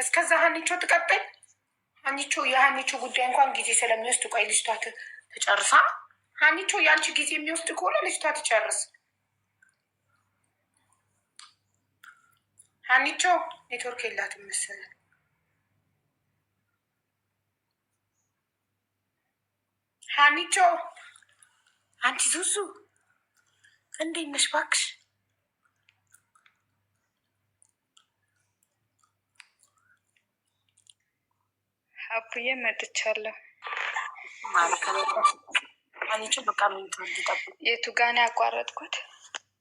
እስከዛ ሀኒቾ ትቀጥል። ሀኒቾ የሀኒቾ ጉዳይ እንኳን ጊዜ ስለሚወስድ ቆይ ልጅቷ ትጨርሳ። ሀኒቾ የአንቺ ጊዜ የሚወስድ ከሆነ ልጅቷ ትጨርስ። ሀኒቾ ኔትወርክ የላትም መሰለኝ። ሀኒቾ አንቺ ዙዙ እንዴት ነሽ? እባክሽ አቡዬ መጥቻለሁ። ሀኒቾ በቃ ምን ትጠብቅ? የቱ ጋር ነው ያቋረጥኩት?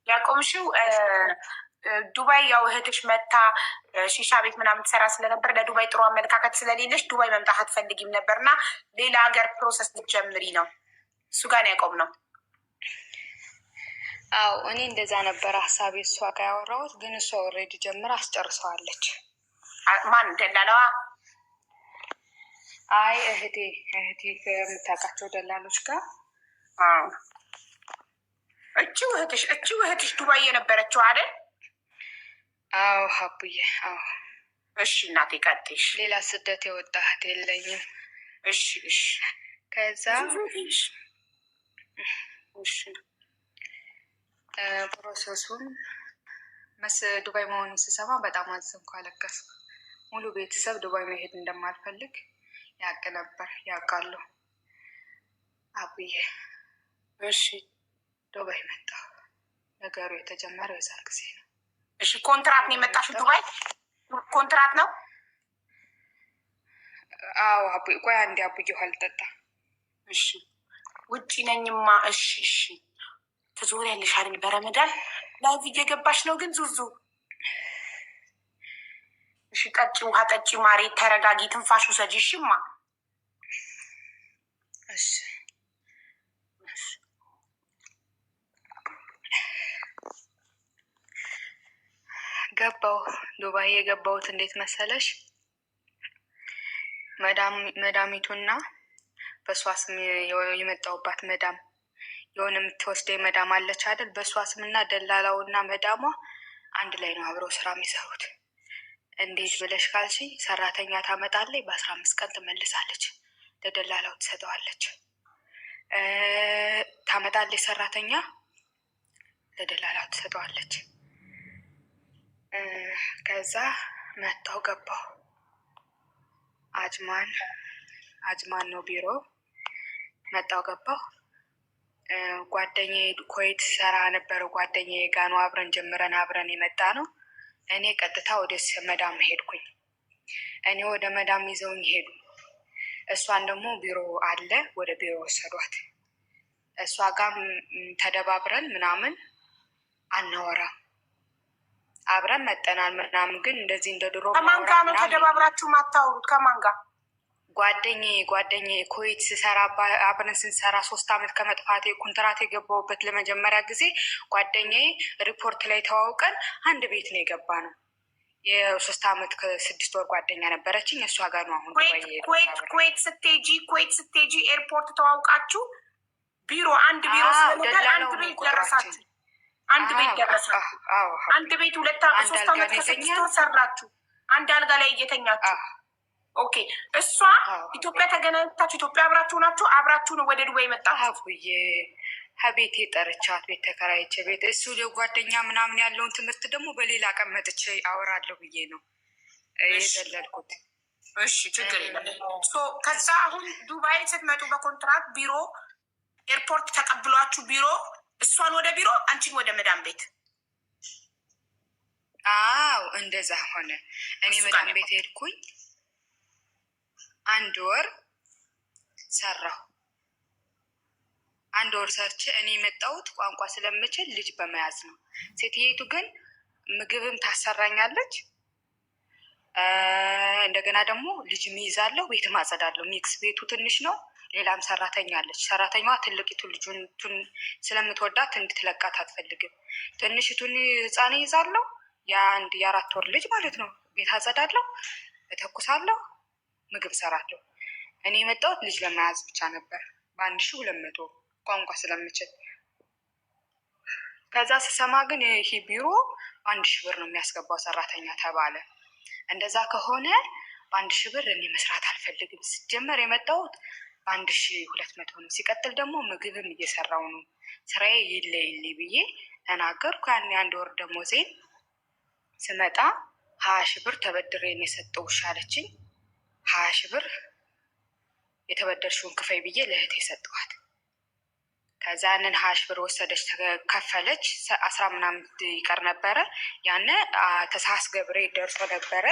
ያቆምሽው ዱባይ ያው እህትሽ መታ ሺሻ ቤት ምናምን ትሰራ ስለነበር ለዱባይ ጥሩ አመለካከት ስለሌለሽ ዱባይ መምጣት አትፈልጊም ነበር እና ሌላ ሀገር ፕሮሰስ ልትጀምሪ ነው። እሱ ጋር ያቆም ነው። አዎ እኔ እንደዛ ነበር ሀሳቤ እሷ ጋር ያወራሁት፣ ግን እሷ ኦልሬዲ ጀምራ አስጨርሰዋለች። ማን ደላለዋ? አይ እህቴ የምታውቃቸው ደላሎች ጋር። እቺው እህትሽ ዱባይ የነበረችው አይደል? አዎ ሀቡዬ። አዎ እሺ እናቴ ቀጥሽ። ሌላ ስደት የወጣ እህት የለኝም። እሺ ከዛ ፕሮሰሱን ዱባይ መሆኑን ስሰማ በጣም አዘንኩ፣ አለቀስኩ። ሙሉ ቤተሰብ ዱባይ መሄድ እንደማልፈልግ ያውቅ ነበር፣ ያውቃሉ። አቡዬ እሺ ዱባይ መጣሁ። ነገሩ የተጀመረው የዛን ጊዜ ነው። እሺ ኮንትራት ነው የመጣሽው? ዱባይ ኮንትራት ነው? አዎ አቡዬ። ቆይ አንዴ አቡዬ ውሃ ልጠጣ። እሺ ውጪ ነኝማ። እሺ እሺ ትዞሪያለሽ አይደል? በረመዳን ላይቭ እየገባሽ ነው ግን ዙዙ። እሺ ጠጪ፣ ውሃ ጠጪ ማሬ፣ ተረጋጊ፣ ትንፋሽ ውሰጂ። እሺማ እሺ ገባው። ዱባይ የገባሁት እንዴት መሰለሽ? መዳሚቱና በእሷ ስም የመጣሁባት መዳም የሆነ የምትወስደኝ መዳም አለች አይደል? በእሷ ስምና ደላላውና መዳሟ አንድ ላይ ነው አብረው ስራ የሚሰሩት። እንዴት ብለሽ ካልሽኝ ሰራተኛ ታመጣለች፣ በ15 ቀን ትመልሳለች፣ ለደላላው ትሰጠዋለች። ታመጣለች ሰራተኛ፣ ለደላላው ትሰጠዋለች። ከዛ መጣው ገባው። አጅማን ነው ቢሮ። መጣው ገባው። ጓደኛዬ ኩዌት ሰራ ነበረው። ጓደኛዬ ጋ ነው አብረን የመጣ ነው። እኔ ቀጥታ ወደ መዳም ሄድኩኝ። እኔ ወደ መዳም ይዘውኝ ሄዱ። እሷን ደግሞ ቢሮ አለ፣ ወደ ቢሮ ወሰዷት። እሷ ጋር ተደባብረን ምናምን አናወራም። አብረን መጠናል ምናምን፣ ግን እንደዚህ እንደ ድሮ ከማን ጋር ነው ተደባብራችሁ ማታወሩት? ከማን ጋር? ጓደኛዬ ኩዌት ስሰራ አብረን ስንሰራ 3 አመት ከመጥፋቴ ኮንትራት የገባሁበት ለመጀመሪያ ጊዜ ጓደኛዬ ሪፖርት ላይ ተዋውቀን አንድ ቤት ነው የገባ ነው። የ3 አመት ከ6 ወር ጓደኛ ነበረችኝ። እሷ ጋር ነው አሁን ኩዌት ስትሄጂ ኤርፖርት ተዋውቃችሁ ቢሮ አንድ ቢሮ ስለነበር አንድ ቤት ደረሳችሁ። አንድ ቤት ደረሳችሁ። አንድ ቤት 3 አመት ከ6 ወር ሰራችሁ። አንድ አልጋ ላይ እየተኛችሁ። ኦኬ እሷ ኢትዮጵያ ተገናኝታችሁ ኢትዮጵያ አብራችሁ ናችሁ። አብራችሁ ነው ወደ ዱባይ መጣችሁ። ከቤቴ ጠርቻት ቤት ተከራይቼ ቤት እሱ ጓደኛ ምናምን ያለውን ትምህርት ደግሞ በሌላ ቀን መጥቼ አወራለሁ ብዬ ነው የዘለልኩት። እሺ ችግር የለም። ከዛ አሁን ዱባይ ስትመጡ በኮንትራት ቢሮ ኤርፖርት ተቀብሏችሁ ቢሮ እሷን ወደ ቢሮ አንቺን ወደ መዳም ቤት። አዎ እንደዛ ሆነ። እኔ መዳም ቤት ሄድኩኝ። 1 ወር ሰራሁ። 1 ወር ሰርቼ እኔ የመጣሁት ቋንቋ ስለምችል ልጅ በመያዝ ነው። ሴትየቱ ግን ምግብም ታሰራኛለች፣ እንደገና ደግሞ ልጅ ሚይዛለሁ፣ ቤት ማጸዳለሁ። ሚክስ ቤቱ ትንሽ ነው። ሌላም ሰራተኛ አለች። ሰራተኛዋ ትልቂቱ ልጁን ስለምትወዳት እንድትለቃት አትፈልግም። ትንሽቱን ህፃን ይዛለሁ፣ የ4 ወር ልጅ ማለት ነው። ቤት አጸዳለሁ፣ እተኩሳለሁ፣ ምግብ ሰራለሁ። እኔ የመጣሁት ልጅ ለመያዝ ብቻ ነበር በ1200 ቋንቋ ስለምችል። ከዛ ስሰማ ግን ይሄ ቢሮ 1000 ብር ነው የሚያስገባው ሰራተኛ ተባለ። እንደዛ ከሆነ በ1000 ብር እኔ መስራት አልፈልግም። ሲጀመር የመጣሁት በ1200 ነው። ሲቀጥል ደግሞ ምግብም እየሰራው ነው። ስራዬ ይለይል ብዬ ተናገርኩ። ያን 1 ወር ደሞዜን ስመጣ 20 ሺህ ብር ተበድሬን የሰጠሁሽ አለችኝ። 20 ሺህ ብር የተበደርሽውን ክፈይ ብዬ ለእህቴ የሰጠኋት። ከዛ ያንን 20 ሺህ ብር ወሰደች፣ ከፈለች። 10 ምናምን ይቀር ነበረ። ያን ተሳስ ገብሬ ደርሶ ነበረ።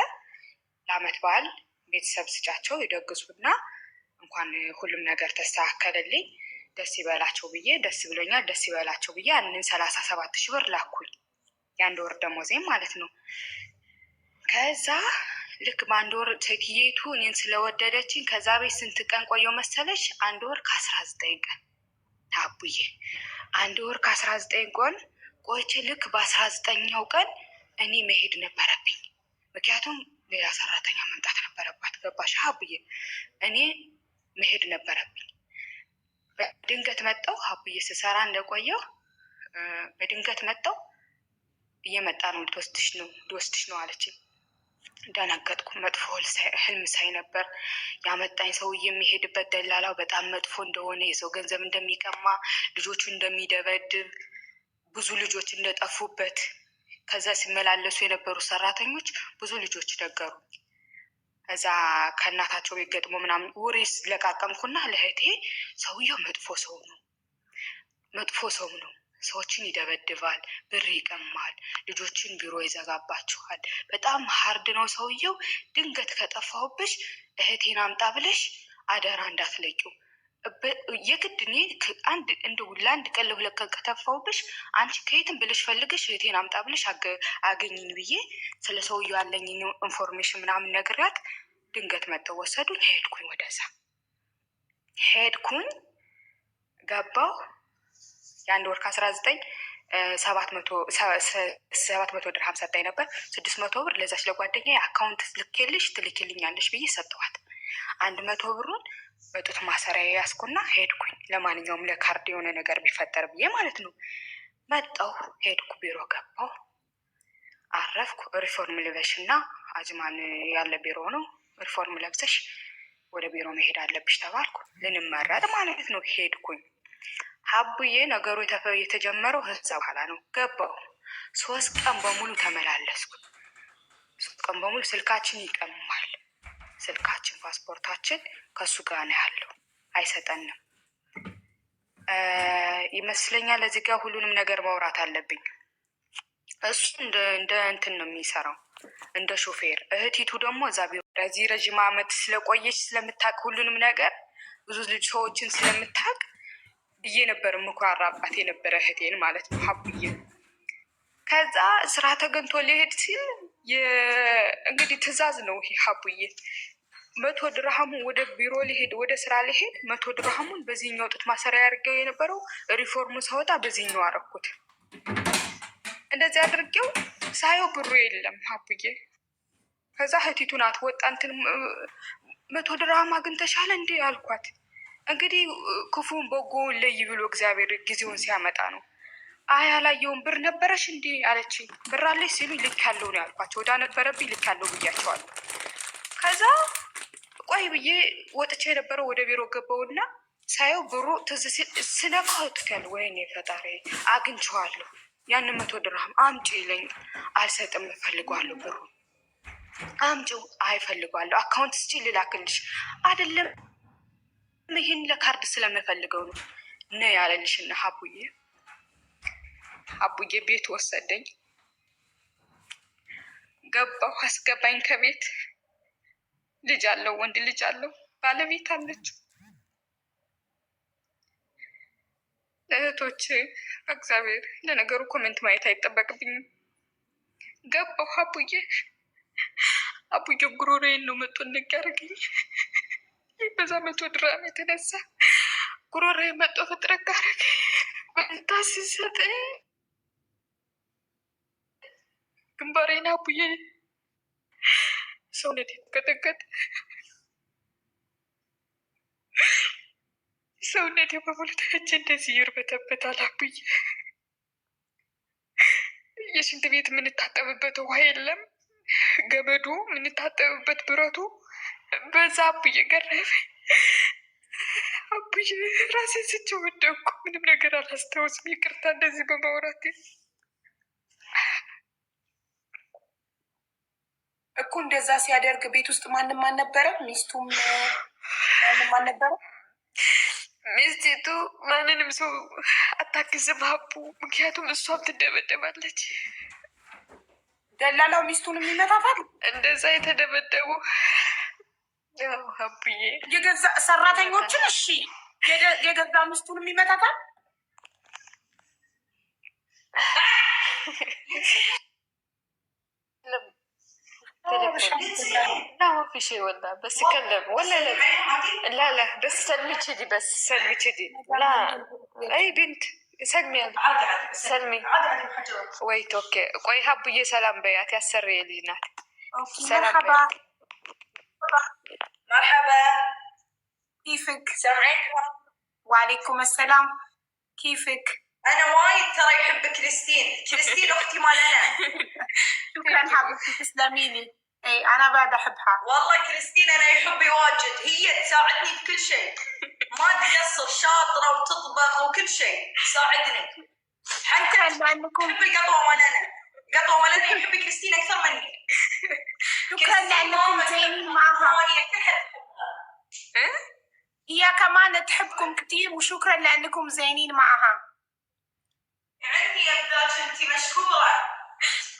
ለአመት በዓል ቤተሰብ ስጫቸው ይደግሱና እንኳን ሁሉም ነገር ተስተካከለልኝ ደስ ይበላቸው ብዬ ደስ ብሎኛል፣ ደስ ይበላቸው ብዬ ያንን 37 ሺህ ብር ላኩኝ። የ1 ወር ደሞዜም ማለት ነው። ከዛ ልክ በ1 ወር ሴትየቱ እኔን ስለወደደችኝ ከዛ ቤት ስንት ቀን ቆየው መሰለሽ? 1 ወር ከ19 ቀን ታቡዬ። 1 ወር ከ19 ቀን ቆይቼ ልክ በ19ኛው ቀን እኔ መሄድ ነበረብኝ። ምክንያቱም ሌላ ሰራተኛ መምጣት ነበረባት። ገባሽ ሀቡዬ? እኔ መሄድ ነበረብኝ። በድንገት መጣው ሀቡዬ። ስሰራ እንደቆየው በድንገት መጣው። እየመጣ ነው፣ ልትወስድሽ ነው አለችኝ። ደነገጥኩ። መጥፎ ህልም ሳይ ነበር። ያመጣኝ ሰውዬ የሚሄድበት ደላላው በጣም መጥፎ እንደሆነ፣ የሰው ገንዘብ እንደሚቀማ፣ ልጆቹ እንደሚደበድብ፣ ብዙ ልጆች እንደጠፉበት፣ ከዛ ሲመላለሱ የነበሩ ሰራተኞች ብዙ ልጆች ነገሩ። እዛ ከእናታቸው ቤት ገጥሞ ምናምን ወሬስ ለቃቀምኩና ለእህቴ ሰውየው መጥፎ ሰው ነው፣ ሰዎችን ይደበድባል፣ ብር ይቀማል፣ ልጆችን ቢሮ ይዘጋባችኋል፣ በጣም ሀርድ ነው ሰውየው። ድንገት ከጠፋሁብሽ እህቴን አምጣ ብለሽ አደራ እንዳትለቂው። የግድ እኔ ለአንድ ቀን ለሁለት ቀን ከተፋሁብሽ አንቺ ከየትም ብለሽ ፈልገሽ እህቴን አምጣ ብለሽ አገኝኝ ብዬ ስለ ሰውየው ያለኝ ኢንፎርሜሽን ምናምን ነግሬያት ድንገት መጥተው ወሰዱኝ። ወደዛ ሄድኩኝ፣ ገባሁ። የአንድ ወር ከ19,700 ድርሃም ሰጣኝ ነበር። 600 ብር ለዛች ለጓደኛ አካውንት ልኬልሽ ትልኪልኛለሽ ብዬ ሰጠኋት። 100 ብሩን በጡት ማሰሪያ ያስኩና ሄድኩኝ። ለማንኛውም ለካርድ የሆነ ነገር ቢፈጠር ብዬ ማለት ነው። መጣሁ፣ ሄድኩ፣ ቢሮ ገባሁ፣ አረፍኩ። ሪፎርም ልበሽ እና አጅማን ያለ ቢሮ ነው፣ ሪፎርም ለብሰሽ ወደ ቢሮ መሄድ አለብሽ ተባልኩ። ልንመረጥ ማለት ነው። ሄድኩኝ። ሀቡዬ ነገሩ የተጀመረው ከዛ በኋላ ነው። ገባሁ። 3 ቀን በሙሉ ተመላለስኩ። 3 ቀን በሙሉ ስልካችን ይቀማል። ስልካችን ፓስፖርታችን ከሱ ጋር ነው ያለው፣ አይሰጠንም ይመስለኛል። እዚህ ጋር ሁሉንም ነገር ማውራት አለብኝ። እሱ እንደ እንትን ነው የሚሰራው፣ እንደ ሾፌር። እህቲቱ ደግሞ እዛ ቢሮ ለዚህ ረዥም ዓመት ስለቆየች ስለምታውቅ ሁሉንም ነገር ብዙ ልጅ ሰዎችን ስለምታውቅ ብዬ ነበር ምኩራራባት የነበረ እህቴን ማለት ነው ሀቡዬ። ከዛ ስራ ተገንቶ ሊሄድ ሲል እንግዲህ ትዕዛዝ ነው ይሄ ሀቡዬ። 100 ድርሃሙ ወደ ቢሮ ሊሄድ ወደ ስራ ሊሄድ 100 ድርሃሙን በዚህኛው ጡት ማሰሪያ ያድርገው የነበረው ሪፎርሙ ሳወጣ በዚህኛው አረኩት። እንደዚህ አድርጌው ሳየው ብሩ የለም ሀቡዬ። ከዛ እህቲቱ ናት ወጣ እንትን 100 ድርሃም አግኝተሻል እንዴ አልኳት። እንግዲህ ክፉን በጎውን ለይ ብሎ እግዚአብሔር ጊዜውን ሲያመጣ ነው። አይ አላየውም፣ ብር ነበረሽ እንዴ አለችኝ። ብር አለሽ ሲሉ ልክ ያለው ነው ያልኳቸው። ወዳ ነበረብኝ ልክ ያለው ብያቸዋለሁ። ከዛ ቆይ ብዬ ወጥቼ የነበረው ወደ ቢሮ ገባውና ሳየው ብሩ ትዝ ሲል ስነካው ትከል ወይኔ ፈጣሪ አግኝቼዋለሁ። ያንን 100 ድርሃም አምጪ ይለኝ። አልሰጥም፣ እፈልገዋለሁ፣ ብሩ አምጪው። አይፈልገዋለሁ። አካውንት ስጪ ልላክልሽ። አይደለም ይህን ለካርድ ስለምፈልገው ነው ያለልሽና ሀቡዬ ቤት ወሰደኝ። ገባሁ፣ አስገባኝ ከቤት። ልጅ አለው፣ ወንድ ልጅ አለው፣ ባለቤት አለችው። እህቶች እግዚአብሔር፣ ለነገሩ ኮሜንት ማየት አይጠበቅብኝም። ገባሁ ሀቡዬ ጉሮሮዬን ነው መቶ እንዲያደርገኝ በዛ 100 ድርሃም የተነሳ ጉሮሮዬን መጦ ፍጥረት አደረገ። በንታ ሲሰጠኝ ግንባሬን ሀቡዬ ሰውነት የተቀጠቀጠ ሰውነት በሙሉ ተፈቼ እንደዚህ ይርበተበታል ሀቡዬ። የሽንት ቤት የምንታጠብበት ውሃ የለም፣ ገመዱ የምንታጠብበት ብረቱ በዛ ሀቡዬ ገረፈኝ። ሀቡዬ ራሴን ስቼ ወደኩ። ምንም ነገር አላስታውስም። ይቅርታ እንደዚህ በማውራት እኮ። እንደዛ ሲያደርግ ቤት ውስጥ ማንም አልነበረም? ሚስቱም ማንም አልነበረም? ሚስቲቱ ማንንም ሰው አታግዝም ሀቡ፣ ምክንያቱም እሷም ትደበደባለች። ደላላው ሚስቱንም ይመታታል። እንደዛ የተደበደቡ ሀቡዬ የገዛ ሰራተኞችን፣ እሺ የገዛ ሚስቱንም ይመታታል። لا ما في شيء والله، بس يكلم ولا لا لا بس سلمي كذي، بس سلمي كذي. لا اي بنت سلمي سلمي ويت اوكي. ቆይ ሀቡዬ ሰላም በያት፣ ያሰር ልጅ ናት። ሰላም በያት። مرحبا كيفك؟ سامعينك؟ وعليكم السلام، كيفك؟ أنا وايد ترى يحب كريستين أختي مال أنا. شكرا حبيبتي، تسلمي لي. اي أنا بعد أحبها والله. كريستين أنا يحبي واجد، هي تساعدني في كل شيء، ما تقصر، شاطرة وتطبخ وكل شيء تساعدني. حتى لأنكم يحب القطوة مال أنا، قطوة مال أنا يحب كريستين أكثر مني. شكرا لأنكم زينين معها. هي كمان تحبكم كتير وشكرا لأنكم زينين معها. يعني يا بنات انتي مشكورة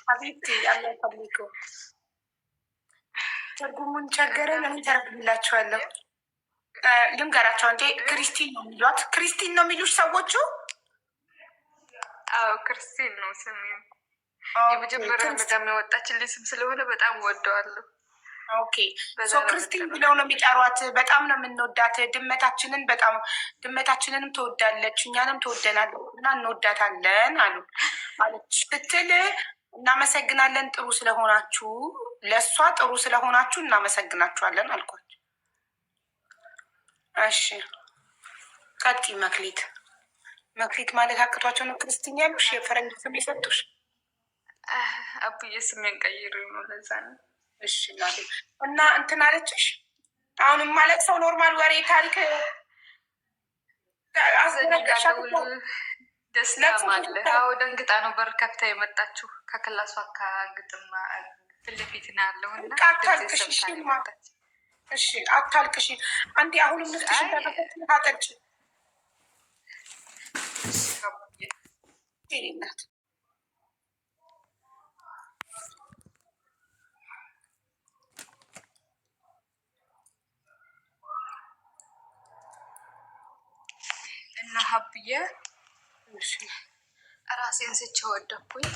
حبيبتي الله يخليكم. ترجمون ቸገረን እኔ ተረግላችኋለሁ። ልንገራቸው እንዴ ክሪስቲን ነው የሚሏት። ክሪስቲን ነው የሚሉሽ ሰዎቹ? አዎ ክርስቲን ነው ስሜ። የመጀመሪያ መዳም ያወጣችልኝ ስም ስለሆነ በጣም ወደዋለሁ። ኦኬ ሶ ክርስቲን ብለው ነው የሚጠሯት። በጣም ነው የምንወዳት ድመታችንን። በጣም ድመታችንንም ትወዳለች እኛንም ትወደናል እና እንወዳታለን አሉ አለች ስትል እናመሰግናለን ጥሩ ስለሆናችሁ፣ ለእሷ ጥሩ ስለሆናችሁ እናመሰግናችኋለን አልኳቸው። እሺ ቀጥይ መክሊት። መክሊት ማለት አቅቷቸው ነው ክርስቲን ያሉሽ? የፈረንጅ ስም የሰጡሽ? አቡዬ ስሜን ቀይር ነው ለዛ ነው። እሺ እና እንትን አለችሽ? አሁንም ማለት ሰው ኖርማል ወሬ ታሪክ ደስታም አለ። አዎ ደንግጣ ነው በር ከፍታ የመጣችሁ ከክላሷ ከግጥም ፊት ለፊት ነው ያለው እና እሺ አታልቅሽ አንዴ። አሁንም ንፍትሽ ተፈት ታጠጭ ናት። እና ሀብዬ ራሴን ስቼ ወደኩኝ።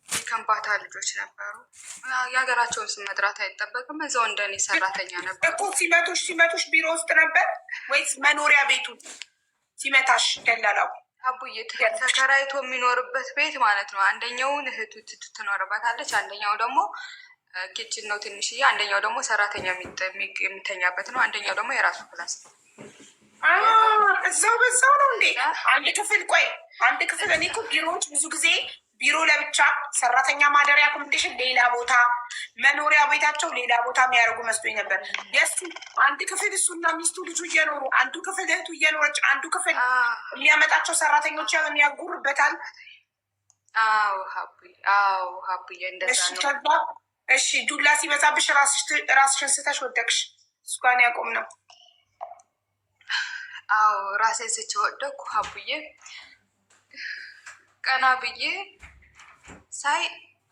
የከምባታ ልጆች ነበሩ። የሀገራቸውን ስም መጥራት አይጠበቅም። እዛው እንደኔ ሰራተኛ ነበር እኮ። ሲመቱሽ ቢሮ ውስጥ ነበር ወይስ መኖሪያ ቤቱ ሲመታሽ? ደላላው አቡዬ ተከራይቶ የሚኖርበት ቤት ማለት ነው። አንደኛውን እህቱ ትኖርበታለች፣ አንደኛው ደግሞ ኪችን ነው ትንሽዬ፣ አንደኛው ደግሞ ሰራተኛ የሚተኛበት ነው፣ አንደኛው ደግሞ የራሱ ክላስ ነው። እዛው በዛው ነው እንዴ? አንድ ክፍል ቆይ አንድ ክፍል። እኔ እኮ ቢሮዎች ብዙ ጊዜ ቢሮ ለብቻ፣ ሰራተኛ ማደሪያ አኮሞዴሽን ሌላ ቦታ፣ መኖሪያ ቤታቸው ሌላ ቦታ የሚያደርጉ መስሎኝ ነበር። የእሱ አንድ ክፍል እሱና ሚስቱ ልጁ እየኖሩ፣ አንዱ ክፍል እህቱ እየኖረች፣ አንዱ ክፍል የሚያመጣቸው ሰራተኞች ያጉርበታል። አዎ ሀቡዬ እንደዛ ነው። እሺ ዱላ ሲበዛብሽ ራስሽን ስተሽ ወደቅሽ። እስኳን ያቆም ነው። አዎ ራሴን ስቼ ወደቅኩ ሀቡዬ። ቀና ብዬ ሳይ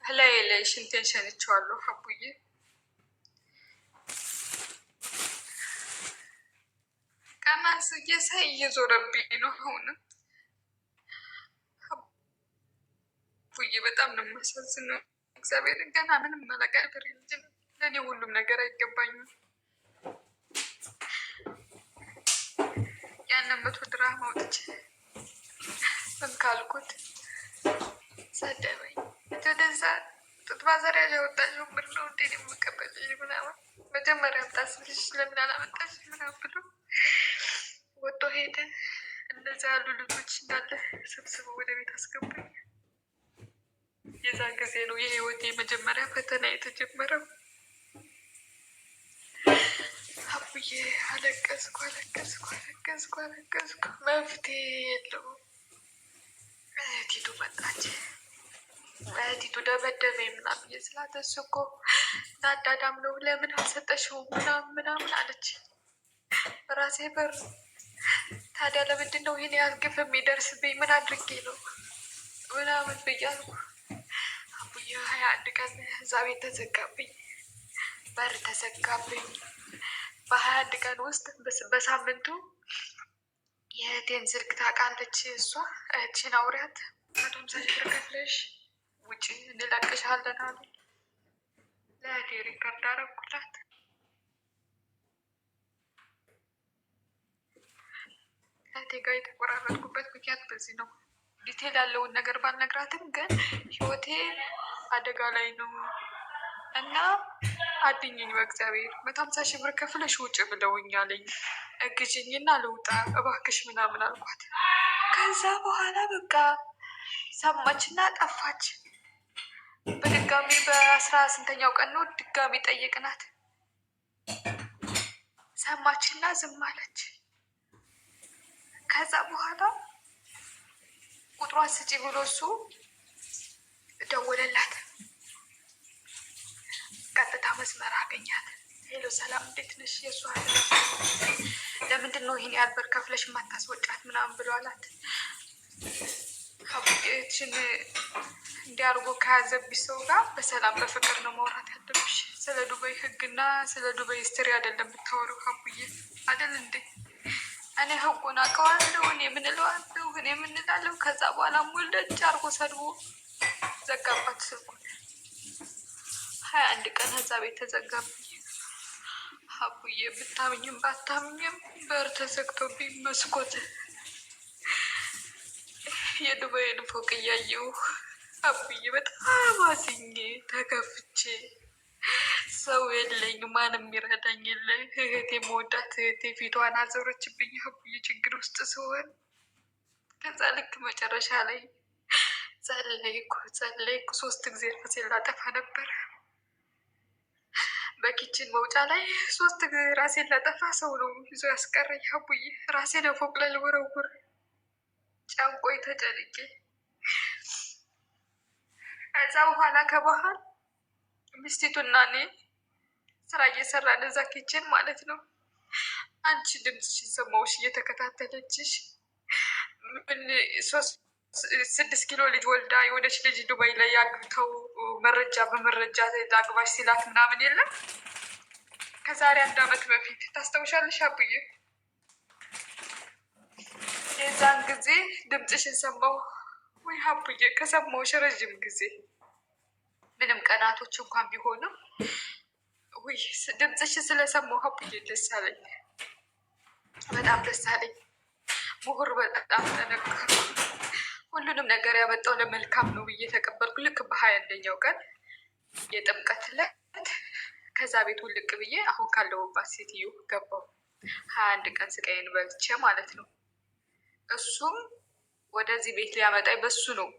ላይ ሽንቴን ሸንቼዋለሁ ሀቡዬ። ቀና ስዬ ሳይ እየዞረብኝ ነው አሁንም ሀቡዬ። በጣም ነው የማሳዝነው። እግዚአብሔር ገና ምንም መለቀበር ልጅ ነው። ለእኔ ሁሉም ነገር አይገባኝም። ያንን መቶ ድራማ ወጥቼ ምን ካልኩት ሰደበኝ። ወደዛ ጡት ባዘሪያ ያወጣሽው ብር ነው እንዴ የምቀበልሽ ምናምን፣ መጀመሪያ አምጣስልሽ ለምን አላመጣሽ ምናምን ብሎ ወጥቶ ሄደ። እነዛ ያሉ ልጆች እንዳለ ሰብስበው ወደ ቤት አስገባኝ። የዛ ጊዜ ነው የህይወቴ መጀመሪያ ፈተና የተጀመረው። አቡዬ አለቀስኩ። መፍትሄ የለውም። እህቲቱ መጣች። እህቲቱ ደበደበኝ ምናምን ብዬ ስላት እሱ እኮ ናዳዳም ነው ለምን አልሰጠሽውም ምናምን አለች። በራሴ በር ታዲያ ለምንድን ነው ይህን ያህል ግፍ የሚደርስብኝ? ምን አድርጌ ነው ምናምን ብያልኩ። አቡዬ 21 ቀን እዛ ቤት ተዘጋብኝ፣ በር ተዘጋብኝ። በ21 ቀን ውስጥ በሳምንቱ የእህቴን ስልክ ታውቃለች እሷ። እህትሽን አውሪያት 150 ሺህ ብር ከፍለሽ ውጭ እንለቅሻለን አሉ። ለእህቴ ሪከርድ አደረኩላት። እህቴ ጋር የተቆራረጥኩበት ምክንያት በዚህ ነው። ዲቴል ያለውን ነገር ባልነግራትም ግን ህይወቴ አደጋ ላይ ነው እና አድኝኝ በእግዚአብሔር 150 ሺህ ብር ከፍለሽ ውጭ ብለውኛለኝ፣ እግዥኝና ልውጣ እባክሽ ምናምን አልኳት። ከዛ በኋላ በቃ ሰማችና ጠፋች። በድጋሚ በ18ኛው ቀን ነው ድጋሚ ጠየቅናት። ሰማችና ዝም አለች። ከዛ በኋላ ቁጥሯን ስጪ ብሎ እሱ ደወለላት። ቀጥታ መስመር አገኛት። ሄሎ ሰላም እንዴት ነሽ? የእሷ ለምንድን ነው ይሄን ያህል ብር ከፍለሽ የማታስወጫት ምናምን ብሎ አላት። ሀቡዬችን እንዲያርጎ ከያዘብሽ ሰው ጋር በሰላም በፍቅር ነው ማውራት ያለብሽ። ስለ ዱባይ ህግና ስለ ዱባይ ስትሪ አይደለም ብታወሪው ሀቡዬ አይደል እንዴ? እኔ ህጉን አውቀዋለሁ። እኔ ምንለዋለሁ እኔ ምንላለሁ። ከዛ በኋላ ሙልጭ አርጎ ሰድቦ ዘጋባት ስልኩን። 21 ቀን ከዛ ቤት ተዘጋብኝ ሀቡዬ። ብታምኝም ባታምኝም በር ተዘግቶብኝ መስኮት የዱባይን ፎቅ እያየሁ ሀቡዬ በጣም አዝኜ ተከፍቼ ሰው የለኝ፣ ማንም የሚረዳኝ የለ። እህቴ መወዳት እህቴ ፊቷን አዞረችብኝ ሀቡዬ ችግር ውስጥ ስሆን። ከዛ ልክ መጨረሻ ላይ ጸለይኩ 3 ጊዜ ራሴን ላጠፋ ነበረ። በኪችን መውጫ ላይ 3 ጊዜ ራሴን ላጠፋ ሰው ነው ይዞ ያስቀረኝ ሀቡዬ። ራሴን ፎቅ ላይ ልወረውር ጨንቆኝ ተጨንቄ ከዛ በኋላ ከባህል ሚስቲቱና እኔ ስራ እየሰራን እዛ ኪችን ማለት ነው። አንቺ ድምፅሽን ሰማሁሽ እየተከታተለችሽ 6 ኪሎ ልጅ ወልዳ የሆነች ልጅ ዱባይ ላይ ያግብተው መረጃ በመረጃ ላግባሽ ሲላት ምናምን የለም ከዛሬ 1 ዓመት በፊት ታስታውሻለሽ አቡዬ? የዛን ጊዜ ድምፅሽን ሰማሁ ወይ አቡዬ? ከሰማሁሽ ረዥም ጊዜ ምንም ቀናቶች እንኳን ቢሆንም ወይ ድምፅሽን ስለሰማሁ አቡዬ ደስ አለኝ፣ በጣም ደስ አለኝ። ምሁር በጣም ተነካኩ። ሁሉንም ነገር ያመጣው ለመልካም ነው ብዬ ተቀበልኩ። ልክ በ21ኛው ቀን የጥምቀት ዕለት ከዛ ቤት ውልቅ ብዬ አሁን ካለሁባት ሴትዮ ገባሁ። 21 ቀን ስቃይን በልቼ ማለት ነው። እሱም ወደዚህ ቤት ሊያመጣኝ በሱ ነው።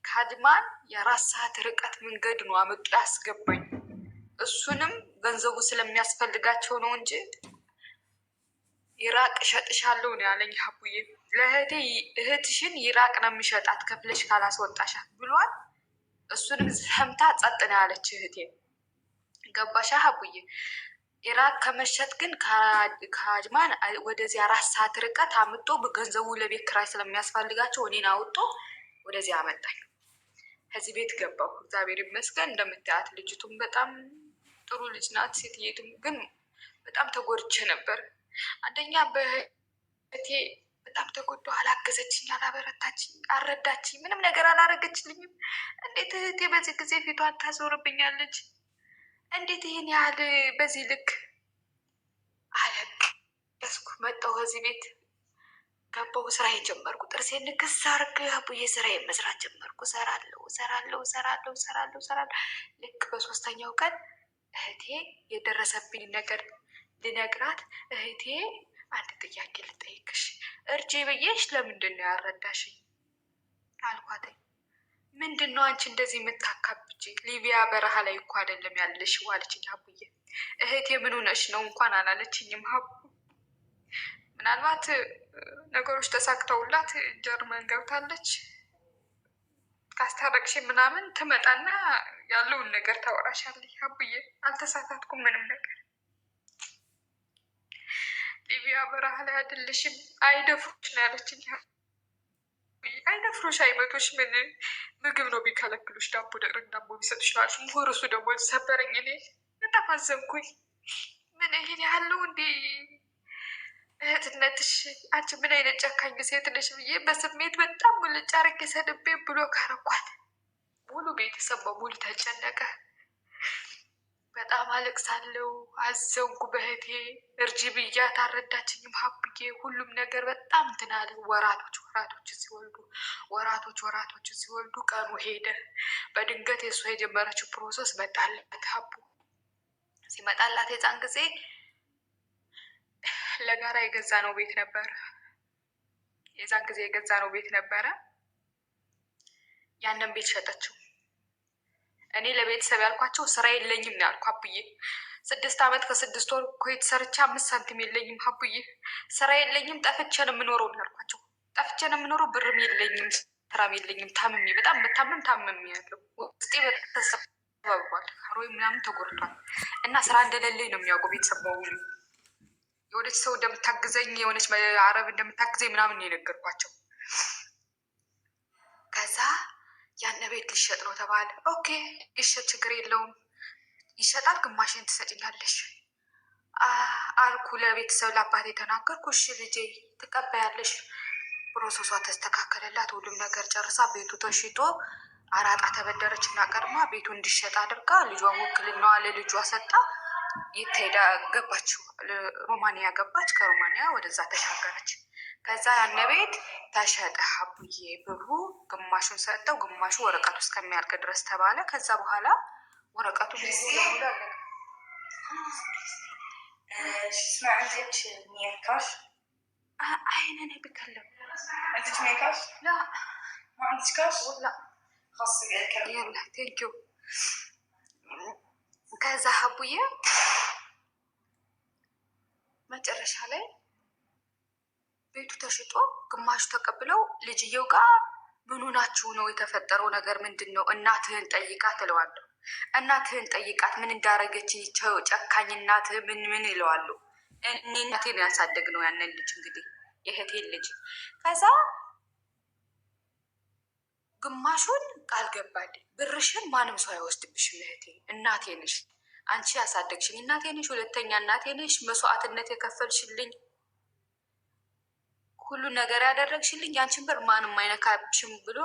ከአድማን የ4 ሰዓት ርቀት መንገድ ነው አመጡ ያስገባኝ። እሱንም ገንዘቡ ስለሚያስፈልጋቸው ነው እንጂ ኢራቅ እሸጥሻለሁ ነው ያለኝ ሀቡዬ። ለእህቴ እህትሽን ኢራቅ ነው የሚሸጣት ከፍለሽ ካላስወጣሻት ብሏል። እሱንም ሰምታ ጸጥ ነው ያለች እህቴ። ገባሻ ሀቡዬ? ኢራቅ ከመሸጥ ግን ከአጅማን ወደዚህ 4 ሰዓት ርቀት አምጦ በገንዘቡ ለቤት ኪራይ ስለሚያስፈልጋቸው እኔን አውጦ ወደዚህ አመጣኝ። ከዚህ ቤት ገባሁ። እግዚአብሔር ይመስገን። እንደምታያት ልጅቱም በጣም ጥሩ ልጅ ናት። ሴትየቱም ግን በጣም ተጎድቼ ነበር። አንደኛ በእህቴ በጣም ተጎዳ። አላገዘችኝ፣ አላበረታችኝ፣ አልረዳችኝ፣ ምንም ነገር አላረገችልኝም። እንዴት እህቴ በዚህ ጊዜ ፊቷን ታዞርብኛለች? እንዴት ይህን ያህል በዚህ ልክ አለቀስኩ። መጣሁ ከዚህ ቤት ገባሁ። ስራ ጀመርኩ። ጥርሴን ንክስ አርግ አቡዬ ስራዬን መስራት ጀመርኩ። ሰራለሁ። ልክ በ3ኛው ቀን እህቴ የደረሰብኝ ነገር ልነግራት፣ እህቴ አንድ ጥያቄ ልጠይቅሽ፣ እርጄ ብዬሽ ለምንድን ነው ያረዳሽኝ አልኳትኝ። ምንድን ነው አንቺ እንደዚህ የምታካብጂ? ሊቢያ በረሃ ላይ እኮ አይደለም ያለሽው አለችኝ ሀቡዬ። እህቴ ምን ሆነሽ ነው እንኳን አላለችኝም ሀቡ። ምናልባት ነገሮች ተሳክተውላት ጀርመን ገብታለች። ካስታረቅሽ ምናምን ትመጣና ያለውን ነገር ታወራሻለች ሀቡዬ። አልተሳሳትኩም ምንም ነገር። ሊቢያ በረሃ ላይ አይደለሽም፣ አይደፍሮሽ ነው ያለችኝ። አይደፍሮሽ አይመቶሽ ምን ምግብ ነው ቢከለክሉሽ? ዳቦ ደረቅ ዳቦ ቢሰጡሽ ናልሽ። ምሁር እሱ ደግሞ ሰበረኝ። እኔ በጣም አዘንኩኝ። ምን ይሄን ያለው እንዴ እህትነትሽ? አንቺ ምን አይነት ጨካኝ ሴት ነሽ ብዬ በስሜት በጣም ሙልጭ አርጌ ሰድቤ ብሎ ካረኳት። ሙሉ ቤተሰብ በሙሉ ተጨነቀ። በጣም አለቅሳለሁ። አዘንኩ በእህቴ። እርጂ ብያት አልረዳችኝም ሀቡዬ። ሁሉም ነገር በጣም ትናል። ወራቶች ሲወልዱ ቀኑ ሄደ። በድንገት የእሷ የጀመረችው ፕሮሰስ መጣላት ሀቡ። ሲመጣላት የዛን ጊዜ ለጋራ የገዛ ነው ቤት ነበረ። የዛን ጊዜ የገዛ ነው ቤት ነበረ። ያንን ቤት ሸጠችው። እኔ ለቤተሰብ ያልኳቸው ስራ የለኝም ነው ያልኩ ሀቡዬ። 6 ዓመት ከ6 ወር ኮይት ሰርቻ 5 ሳንቲም የለኝም ሀቡዬ። ስራ የለኝም፣ ጠፍቼ ነው የምኖረው ነው ያልኳቸው። ጠፍቼ ነው የምኖረው፣ ብርም የለኝም፣ ስራም የለኝም። ታምሜ በጣም ታምሜ ያለው ውስጤ በጣም ተባብሯል። ሮይ ምናምን ተጎድቷል። እና ስራ እንደሌለኝ ነው የሚያውቁ ቤተሰብ በሙሉ። የሆነች ሰው እንደምታግዘኝ የሆነች አረብ እንደምታግዘኝ ምናምን ነው የነገርኳቸው። ከዛ ያነ ቤት ሊሸጥ ነው ተባለ። ኦኬ ይሸጥ፣ ችግር የለውም ይሸጣል፣ ግማሽን ትሰጭኛለሽ አልኩ። ለቤተሰብ ለአባቴ ተናገርኩ። እሺ ልጄ ትቀበያለሽ። ፕሮሰሷ ተስተካከለላት። ሁሉም ነገር ጨርሳ ቤቱ ተሽጦ አራጣ ተበደረች እና ቀድማ ቤቱ እንዲሸጥ አድርጋ ልጇን ውክልናዋ ለልጇ ሰጣ። ይትሄዳ ገባች፣ ሮማንያ ገባች። ከሮማንያ ወደዛ ተሻገረች። ከዛ ያነ ቤት ተሸጠ። ሀቡዬ ብሩ ግማሹን ሰጠው፣ ግማሹ ወረቀቱ እስከሚያልቅ ድረስ ተባለ። ከዛ በኋላ ወረቀቱ اسمع عندك 100 كاش؟ عيني بكلم. عندك 100 كاش؟ لا ما عندك كاش؟ لا خلاص يلا ثانك يو። ከዛ ሀቡዬ መጨረሻ ላይ ቤቱ ተሽጦ ግማሹ ተቀብለው ልጅየው ጋር ምኑ ናችሁ ነው የተፈጠረው ነገር ምንድን ነው? እናትህን ጠይቃት እለዋለሁ። እናትህን ጠይቃት ምን እንዳረገች ይቸው ጨካኝ እናትህ ምን ይለዋለሁ። እኔ እናቴን ያሳደግ ነው ያንን ልጅ እንግዲህ የእህቴን ልጅ። ከዛ ግማሹን ቃል ገባልኝ፣ ብርሽን ማንም ሰው አይወስድብሽም እህቴ፣ እናቴ ነሽ፣ አንቺ ያሳደግሽኝ እናቴ ነሽ፣ ሁለተኛ እናቴ ነሽ፣ መስዋዕትነት የከፈልሽልኝ ሁሉ ነገር ያደረግሽልኝ፣ ያንቺን ብር ማንም አይነካብሽም ብሎ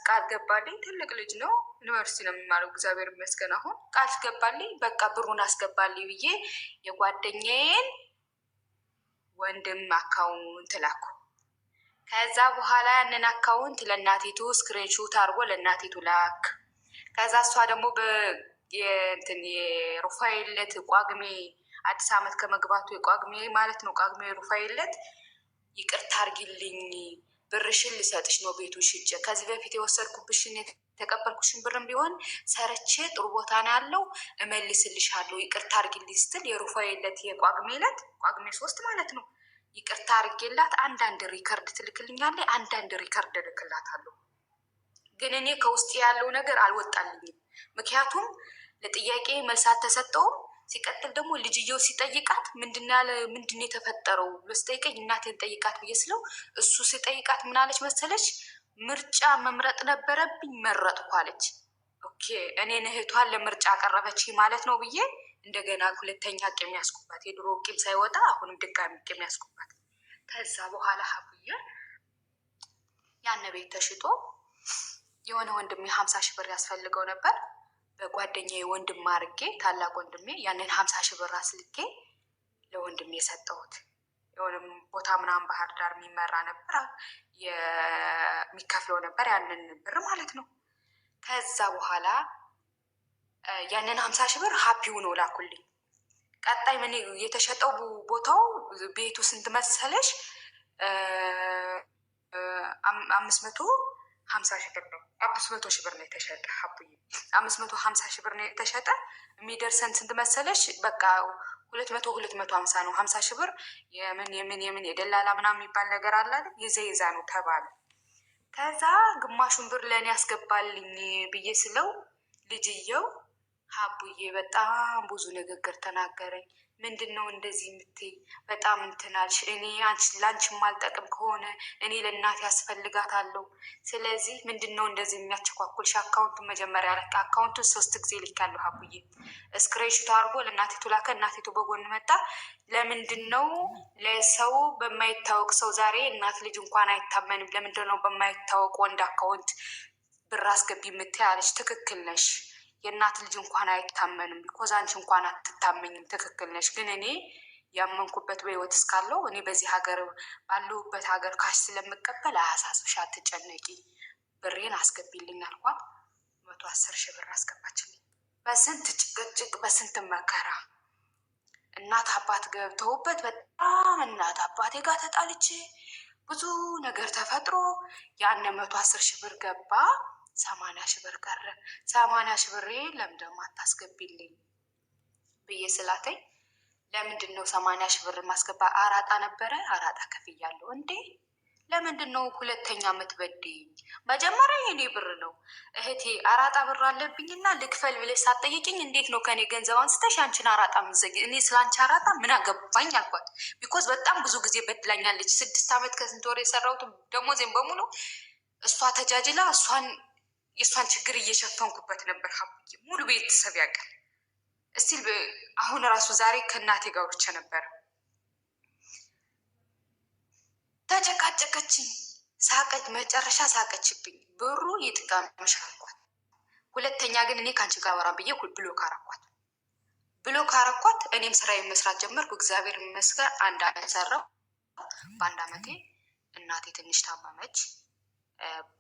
ቃል ገባልኝ። ትልቅ ልጅ ነው፣ ዩኒቨርሲቲ ነው የሚማረው፣ እግዚአብሔር ይመስገን። አሁን ቃል ገባልኝ። በቃ ብሩን አስገባልኝ ብዬ የጓደኛዬን ወንድም አካውንት ላኩ። ከዛ በኋላ ያንን አካውንት ለእናቴቱ ስክሪንሹት አድርጎ ለእናቴቱ ላክ። ከዛ እሷ ደግሞ የሩፋኤለት ቋግሜ አዲስ ዓመት ከመግባቱ የቋግሜ ማለት ነው ቋግሜ ሩፋኤለት ይቅርታ አርጊልኝ ብርሽን ልሰጥሽ ነው ቤቱን ሽጬ ከዚህ በፊት የወሰድኩብሽን የተቀበልኩሽን ብርም ቢሆን ሰርቼ ጥሩ ቦታ ነው ያለው እመልስልሻለሁ ይቅርታ አርጊልኝ ስትል የሩፋኤለት የቋግሜ ዕለት ቋግሜ 3 ማለት ነው ይቅርታ አርጌላት አንዳንድ ሪከርድ ትልክልኛለች፣ አንዳንድ ሪከርድ እልክላታለሁ። ግን እኔ ከውስጥ ያለው ነገር አልወጣልኝም። ምክንያቱም ለጥያቄ መልስ አልተሰጠውም። ሲቀጥል ደግሞ ልጅየው ሲጠይቃት ምንድን የተፈጠረው ብሎ ሲጠይቀኝ እናቴን ጠይቃት ብዬ ስለው እሱ ሲጠይቃት ምናለች መሰለች? ምርጫ መምረጥ ነበረብኝ መረጥኩ አለች። ኦኬ እኔን እህቷን ለምርጫ አቀረበች ማለት ነው ብዬ እንደገና ሁለተኛ ቂም ያስኩባት፣ የድሮ ቂም ሳይወጣ አሁንም ድጋሚ ቂም ያስኩባት። ከዛ በኋላ ሀቡዬ ያነ ቤት ተሽጦ የሆነ ወንድሜ 50 ሺህ ብር ያስፈልገው ነበር። በጓደኛዬ ወንድም አድርጌ ታላቅ ወንድሜ ያንን 50 ሺህ ብር አስልኬ ለወንድሜ የሰጠሁት። የሆነም ቦታ ምናምን ባህር ዳር የሚመራ ነበር የሚከፍለው ነበር ያንን ብር ማለት ነው። ከዛ በኋላ ያንን 50 ሺህ ብር ሀፒው ነው ላኩልኝ። ቀጣይ ምን የተሸጠው ቦታው ቤቱ ስንት መሰለሽ? 550 ሺህ ብር ነው። 500 ሺህ ብር ነው የተሸጠ ሀቡዬ፣ 550 ሺህ ብር ነው የተሸጠ። የሚደርሰን ስንት መሰለሽ? በቃ 250 ነው። 50 ሺህ ብር የምን የደላላ ምናምን የሚባል ነገር አለ የዘይዛ ነው ተባለ። ከዛ ግማሹን ብር ለእኔ ያስገባልኝ ብዬ ስለው ልጅየው ሀቡዬ በጣም ብዙ ንግግር ተናገረኝ። ምንድን ነው እንደዚህ የምትይ? በጣም እንትናልሽ። እኔ ለአንቺ ማልጠቅም ከሆነ እኔ ለእናቴ ያስፈልጋታለሁ። ስለዚህ ምንድን ነው እንደዚህ የሚያቸኳኩልሽ? አካውንቱን መጀመሪያ ለካ አካውንቱን 3 ጊዜ ልካለሁ ሀቡዬ። ስክሬንሾት አድርጎ ለእናቴቱ ላከ። እናቴቱ በጎን መጣ። ለምንድን ነው ለሰው በማይታወቅ ሰው ዛሬ እናት ልጅ እንኳን አይታመንም። ለምንድን ነው በማይታወቅ ወንድ አካውንት ብር አስገቢ የምትይ አለች። ትክክል ነሽ፣ የእናት ልጅ እንኳን አይታመንም። ቢኮዝ አንቺ እንኳን አትታመኝም። ትክክል ነሽ። ግን እኔ ያመንኩበት በህይወት እስካለው እኔ በዚህ ሀገር ባለሁበት ሀገር ካሽ ስለምቀበል አያሳስብሽ፣ አትጨነቂ፣ ብሬን አስገቢልኝ አልኳት። 110 ሺህ ብር አስገባችልኝ። በስንት ጭቅጭቅ በስንት መከራ እናት አባት ገብተውበት በጣም እናት አባቴ ጋር ተጣልቼ ብዙ ነገር ተፈጥሮ ያን 110 ሺህ ብር ገባ። 80 ሺህ ብር ቀረ። 80 ሺህ ብሬ ለምንድን ነው አታስገቢልኝ ብዬ ስላተኝ ለምንድን ነው 80 ሺህ ብር ማስገባ? አራጣ ነበረ፣ አራጣ ከፍያለሁ። እንዴ ለምንድን ነው ሁለተኛ የምትበድይኝ? መጀመሪያ የኔ ብር ነው እህቴ። አራጣ ብር አለብኝና ልክፈል ብለሽ ሳትጠይቅኝ እንዴት ነው ከኔ ገንዘብ አንስተሽ አንቺን አራጣ ምዘግ? እኔ ስለ አንቺ አራጣ ምን አገባኝ አልኳት። ቢኮዝ በጣም ብዙ ጊዜ በድላኛለች። 6 ዓመት ከስንት ወር የሰራሁት ደሞዜን በሙሉ እሷ ተጃጅላ የእሷን ችግር እየሸፈንኩበት ነበር። ሀቡዬ ሙሉ ቤተሰብ ያውቃል። እስቲል አሁን ራሱ ዛሬ ከእናቴ ጋር ወርቼ ነበር። ተጨቃጨቀችኝ፣ ሳቀች፣ መጨረሻ ሳቀችብኝ። ብሩ ይጥቀምሽ አልኳት። ሁለተኛ ግን እኔ ከአንቺ ጋር አወራም ብዬ ብሎክ አረኳት። እኔም ስራዬን መስራት ጀመርኩ። እግዚአብሔር ይመስገን 1 ዓመት ሰራው። በ1 ዓመቴ እናቴ ትንሽ ታመመች።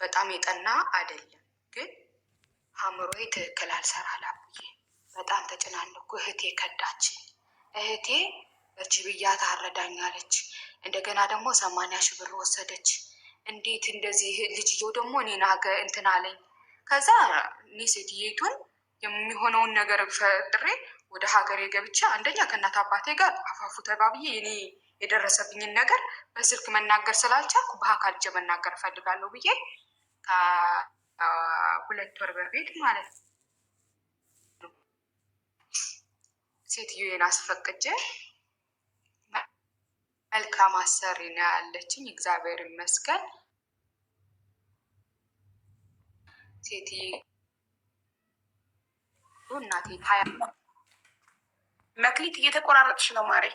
በጣም የጠና አይደለም ግን አእምሮዬ ትክክል አልሰራላ ብዬ በጣም ተጨናነኩ። እህቴ ከዳችኝ። እህቴ እርጅ ብያት አረዳኛለች። እንደገና ደግሞ 80,000 ብር ወሰደች። እንዴት እንደዚህ ልጅየው ደግሞ እኔን እንትን አለኝ። ከዛ እኔ ሴትየቱን የሚሆነውን ነገር ፈጥሬ ወደ ሀገሬ ገብቼ አንደኛ ከእናት አባቴ ጋር አፋፉ ተባብዬ እኔ የደረሰብኝን ነገር በስልክ መናገር ስላልቻልኩ በአካል ሄጄ መናገር እፈልጋለሁ ብዬ ከ2 ወር በፊት ማለት ነው ሴትዮዬን አስፈቅጄ መልካም አሰሪ ነው ያለችኝ። እግዚአብሔር ይመስገን። ሴትዬ እናቴ መክሊት እየተቆራረጥሽ ነው ማሬ።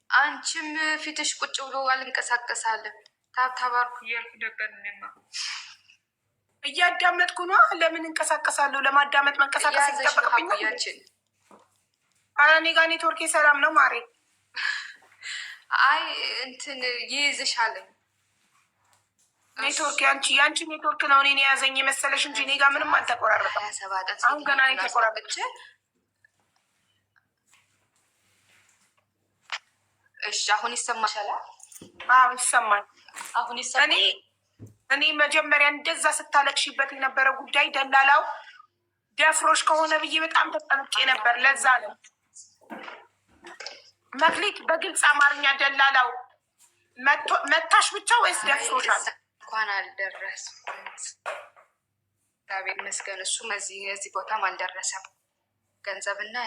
አንቺም ፊትሽ ቁጭ ብሎ አልንቀሳቀሳለን። ታብታባርኩ እያልኩ ነበር። እኔማ እያዳመጥኩ ነው። ለምን እንቀሳቀሳለሁ? ለማዳመጥ መንቀሳቀስ ይጠበቅብኛል። እኔ ጋር ኔትወርክ ሰላም ነው ማሬ። አይ እንትን ይይዝሻለኝ ኔትወርክ ያንቺ ኔትወርክ ነው እኔን የያዘኝ የመሰለሽ እንጂ እኔ ጋር ምንም አልተቆራረጠም። አሁን ገና ተቆራረጠች። እሺ አሁን ይሰማሻል? አዎ ይሰማል። አሁን ይሰማል። እኔ መጀመሪያ እንደዛ ስታለቅሽበት የነበረ ጉዳይ ደላላው ደፍሮሽ ከሆነ ብዬ በጣም ተጠንቄ ነበር። ለዛ ነው መክሊት በግልጽ አማርኛ ደላላው መታሽ ብቻ ወይስ ደፍሮሻል? እንኳን አልደረስኩም። እግዚአብሔር ይመስገን። እሱም እዚህ ቦታም አልደረሰም ገንዘብና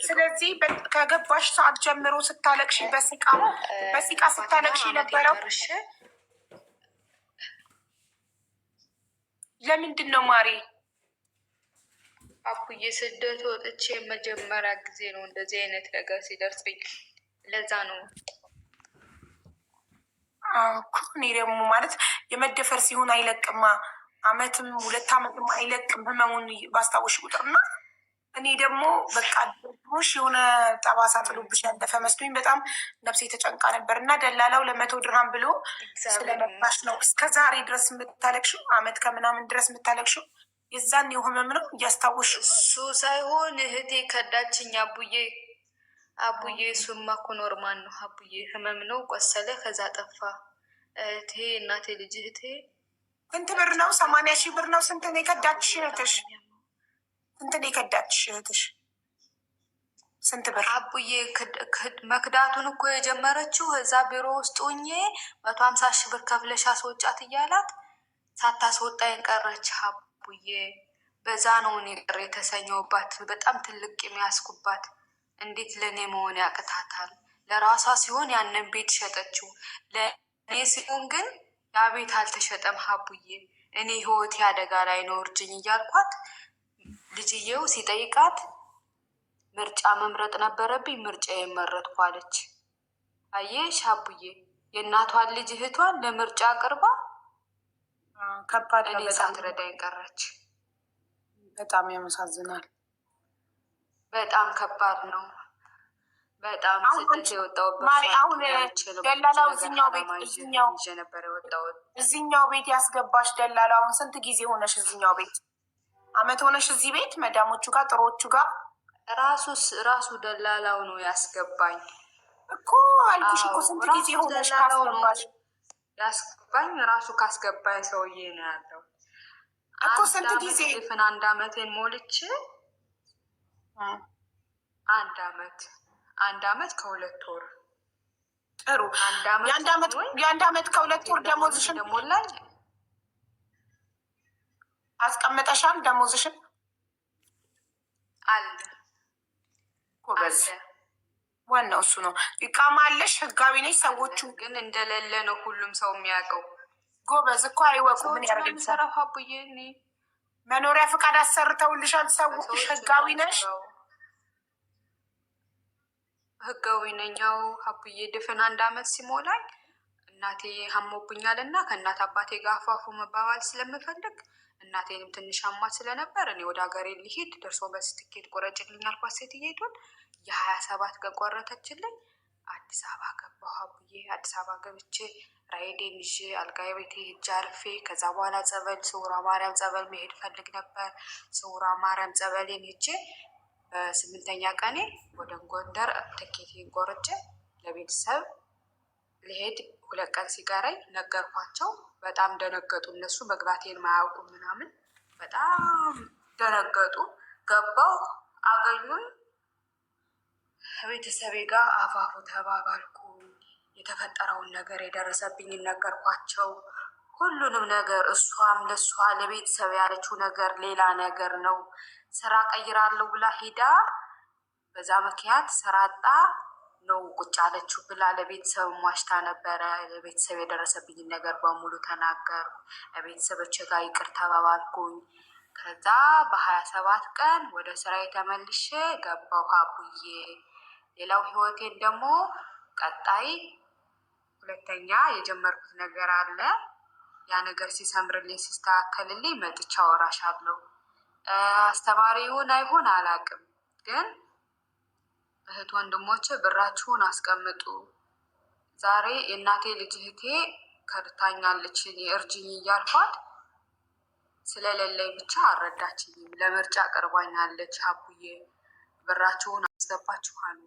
ስለዚህ ከገባሽ ሰዓት ጀምሮ ስታለቅሽ በሲቃ ስታለቅሽ የነበረው ለምንድን ነው ማሪ? አቡዬ ስደት ወጥቼ መጀመሪያ ጊዜ ነው እንደዚህ አይነት ነገር ሲደርስብኝ። ለዛ ነው እኔ ደግሞ ማለት የመደፈር ሲሆን አይለቅማ 1 ዓመትም 2 ዓመትም አይለቅም ህመሙን ባስታወሽ ቁጥርና እኔ ደግሞ በቃ ድሮሽ የሆነ ጠባሳ ጥሎብሽ ያለፈ መስሎኝ በጣም ነፍሴ ተጨንቃ ነበር። እና ደላላው ለ100 ድርሃም ብሎ ስለመባሽ ነው እስከ ዛሬ ድረስ የምታለቅሽው፣ 1 ዓመት ከምናምን ድረስ የምታለቅሽው። የዛን ህመም ነው እያስታወሽ። እሱ ሳይሆን እህቴ ከዳችኝ። አቡዬ እሱማ እኮ ኖርማል ነው። አቡዬ ህመም ነው፣ ቆሰለ፣ ከዛ ጠፋ። እህቴ እናቴ ልጅ እህቴ ስንት ብር ነው? 80,000 ብር ነው። ስንት ነው የከዳችሽ እህትሽ? ስንት ብር? አቡዬ መክዳቱን እኮ የጀመረችው እዛ ቢሮ ውስጥ ሆኜ 150,000 ብር ከፍለሽ አስወጫት እያላት ሳታስወጣኝ ቀረች። አቡዬ በዛ ነው እኔ ቅር የተሰኘውባት። በጣም ትልቅ የሚያስኩባት። እንዴት ለእኔ መሆን ያቅታታል? ለራሷ ሲሆን ያንን ቤት ሸጠችው፣ ለእኔ ሲሆን ግን ያ ቤት አልተሸጠም። አቡዬ እኔ ህይወቴ አደጋ ላይ ነው እርጅኝ እያልኳት ልጅየው ሲጠይቃት ምርጫ መምረጥ ነበረብኝ፣ ምርጫ የመረጥኩ አለች። አየሽ አቡዬ የእናቷን ልጅ እህቷን ለምርጫ አቅርባ እኔ ሳትረዳኝ ቀረች። በጣም ያመሳዝናል። በጣም ከባድ ነው። በጣም ስደት የወጣሁበት አሁን ደላላው እዚኛው ቤት ያስገባሽ ደላላውን ስንት ጊዜ ሆነሽ? እዚኛው ቤት 1 ዓመት ሆነሽ? እዚህ ቤት መዳሞቹ ጋር ጥሮቹ ጋር ራሱ ደላላው ነው ያስገባኝ እኮ አልኩሽ እኮ። ስንት ጊዜ ሆነሽ ካስገባሽ? ያስገባኝ ራሱ ካስገባኝ ሰውዬ ነው ያለው እኮ። ስንት ጊዜ? 1 ዓመቴን ሞልቼ 1 ዓመት ከ2 ወር ጥሩ የአንድ አመት ከሁለት ወር ደሞዝሽን ደሞላኝ አስቀምጠሻል? ደሞዝሽን አለ ጎበዝ። ዋናው እሱ ነው። ይቃማ አለሽ? ህጋዊ ነሽ? ሰዎቹ ግን እንደሌለ ነው ሁሉም ሰው የሚያውቀው። ጎበዝ እኮ አይወቁ። ምን ያደርግልሻል? ሀቡዬ መኖሪያ ፈቃድ አሰርተውልሻል? ሰዎች ህጋዊ ነሽ? ህጋዊ ነኛው ሀቡዬ። ድፍን አንድ አመት ሲሞላኝ እናቴ ሀሞብኛል እና ከእናት አባቴ ጋር አፋፉ መባባል ስለምፈልግ እናቴንም ትንሽ አሟት ስለነበር እኔ ወደ ሀገሬ ሊሄድ ደርሶ መልስ ትኬት ቆረጭልኝ አልኳት። ሴትዬቱን የ27 ቀን ቆረጠችልኝ። አዲስ አበባ ገባሁ ሀቡዬ። አዲስ አበባ ገብቼ ራይዴን ይዤ አልጋዬ ቤቴ ሄጄ አርፌ ከዛ በኋላ ጸበል ስውራ ማርያም ጸበል መሄድ ፈልግ ነበር። ስውራ ማርያም ጸበሌን ሄጄ በ8ኛ ቀኔ ወደ ጎንደር ትኬቴን ቆርጬ ለቤተሰብ ልሄድ 2 ቀን ሲቀረኝ ነገርኳቸው። በጣም ደነገጡ። እነሱ መግባቴን ማያውቁ ምናምን በጣም ደነገጡ። ገባሁ፣ አገኙኝ። ቤተሰቤ ጋር አፋፉ ተባባልኩ። የተፈጠረውን ነገር የደረሰብኝ ነገርኳቸው። ሁሉንም ነገር እሷም ለእሷ ለቤተሰብ ያለችው ነገር ሌላ ነገር ነው። ስራ ቀይራለሁ ብላ ሂዳ በዛ ምክንያት ስራ አጣ ነው ቁጭ አለችው ብላ ለቤተሰብ ዋሽታ ነበረ። ለቤተሰብ የደረሰብኝ ነገር በሙሉ ተናገሩ። ለቤተሰቦች ጋር ይቅር ተባባልኩኝ። ከዛ በ27 ቀን ወደ ስራዬ ተመልሼ ገባሁ ሀቡዬ። ሌላው ህይወቴን ደግሞ ቀጣይ ሁለተኛ የጀመርኩት ነገር አለ። ያ ነገር ሲሰምርልኝ ሲስተካከልልኝ መጥቻ አወራሻለሁ። አስተማሪ ይሁን አይሁን አላውቅም፣ ግን እህት ወንድሞቼ ብራችሁን አስቀምጡ። ዛሬ የእናቴ ልጅ እህቴ ከድታኛለች፣ እኔ እርጅኝ እያልኳት ስለሌለኝ ብቻ አልረዳችኝም። ለምርጫ ቀርባኛለች። ሀቡዬ ብራችሁን አስገባችሁ አሉ።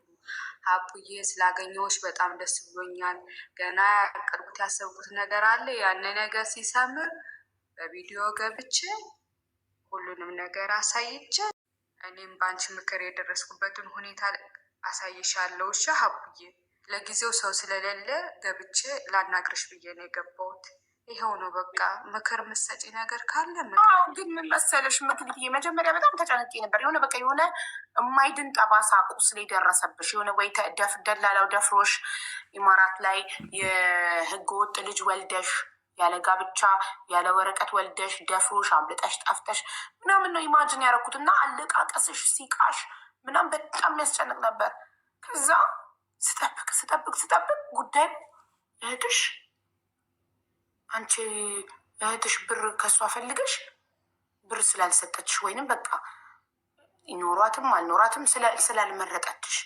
ሀቡዬ ስላገኘሁሽ በጣም ደስ ብሎኛል። ገና ያቀድኩት ያሰብኩት ነገር አለ። ያን ነገር ሲሰምር በቪዲዮ ገብቼ ሁሉንም ነገር አሳይቼ እኔም በአንቺ ምክር የደረስኩበትን ሁኔታ አሳይሻለሁ። እሺ ሀቡዬ፣ ለጊዜው ሰው ስለሌለ ገብቼ ላናግርሽ ብዬ ነው የገባሁት። ይኸው ነው በቃ። ምክር ምሰጪ ነገር ካለ ግን ምን መሰለሽ ምክንያት መጀመሪያ በጣም ተጨነቄ ነበር። የሆነ በቃ የሆነ የማይድን ጠባሳ ቁስል የደረሰብሽ የሆነ ወይ ደላላው ደፍሮሽ ኢማራት ላይ የህገ ወጥ ልጅ ወልደሽ ያለ ጋብቻ ያለ ወረቀት ወልደሽ ደፍሮሽ አምልጠሽ ጠፍተሽ ምናምን ነው ኢማጅን ያደረኩት። እና አለቃቀስሽ ሲቃሽ ምናምን በጣም የሚያስጨንቅ ነበር። ከዛ ስጠብቅ ጉዳይ እህትሽ አንቺ እህትሽ ብር ከሷ ፈልገሽ ብር ስላልሰጠችሽ ወይንም በቃ ይኖሯትም አልኖራትም ስላልመረጠችሽ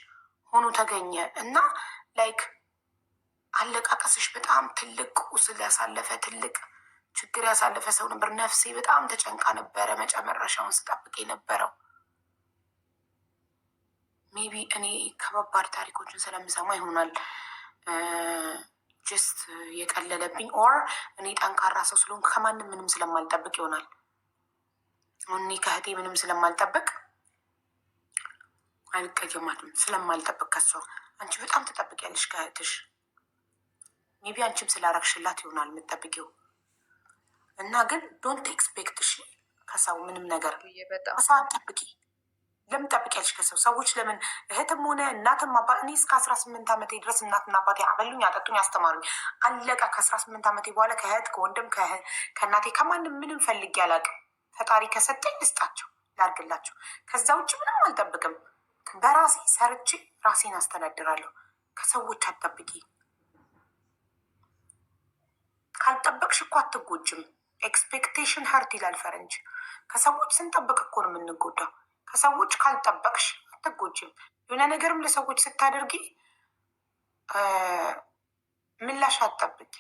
ሆኖ ተገኘ። እና ላይክ አለቃቀስሽ በጣም ትልቅ ቁስል ያሳለፈ ትልቅ ችግር ያሳለፈ ሰው ነበር። ነፍሴ በጣም ተጨንቃ ነበረ መጨረሻውን ስጠብቅ የነበረው። ሜቢ እኔ ከባባድ ታሪኮችን ስለምሰማ ይሆናል ጀስት የቀለለብኝ። ኦር እኔ ጠንካራ ሰው ስለሆንኩ ከማንም ምንም ስለማልጠብቅ ይሆናል። እኔ ከእህቴ ምንም ስለማልጠብቅ አልቀየማትም። ስለማልጠብቅ ከሷ አንቺ በጣም ትጠብቂያለሽ ከእህትሽ። ሜቢ አንቺም ስላረግሽላት ይሆናል የምትጠብቂው። እና ግን ዶንት ኤክስፔክትሽ ከሰው ምንም ነገር ከሰው አትጠብቂ። ለምን ጠብቂያለሽ ከሰው? ሰዎች ለምን እህትም ሆነ እናትም አባት እኔ እስከ 18 ዓመቴ ድረስ እናትና አባቴ አበሉኝ፣ አጠጡኝ፣ አስተማሩኝ። አለቀ። ከ18 ዓመቴ በኋላ ከእህት ከወንድም ከእናቴ ከማንም ምንም ፈልጌ አላውቅም። ፈጣሪ ከሰጠኝ ልስጣቸው ላርግላቸው። ከዛ ውጭ ምንም አልጠብቅም። በራሴ ሰርቼ ራሴን አስተዳድራለሁ። ከሰዎች አትጠብቂ። ካልጠበቅሽ እኮ አትጎጅም። ኤክስፔክቴሽን ሀርት ይላል ፈረንጅ። ከሰዎች ስንጠብቅ እኮ ነው የምንጎዳው። ከሰዎች ካልጠበቅሽ አትጎጅም። የሆነ ነገርም ለሰዎች ስታደርጊ ምላሽ አትጠብቂ።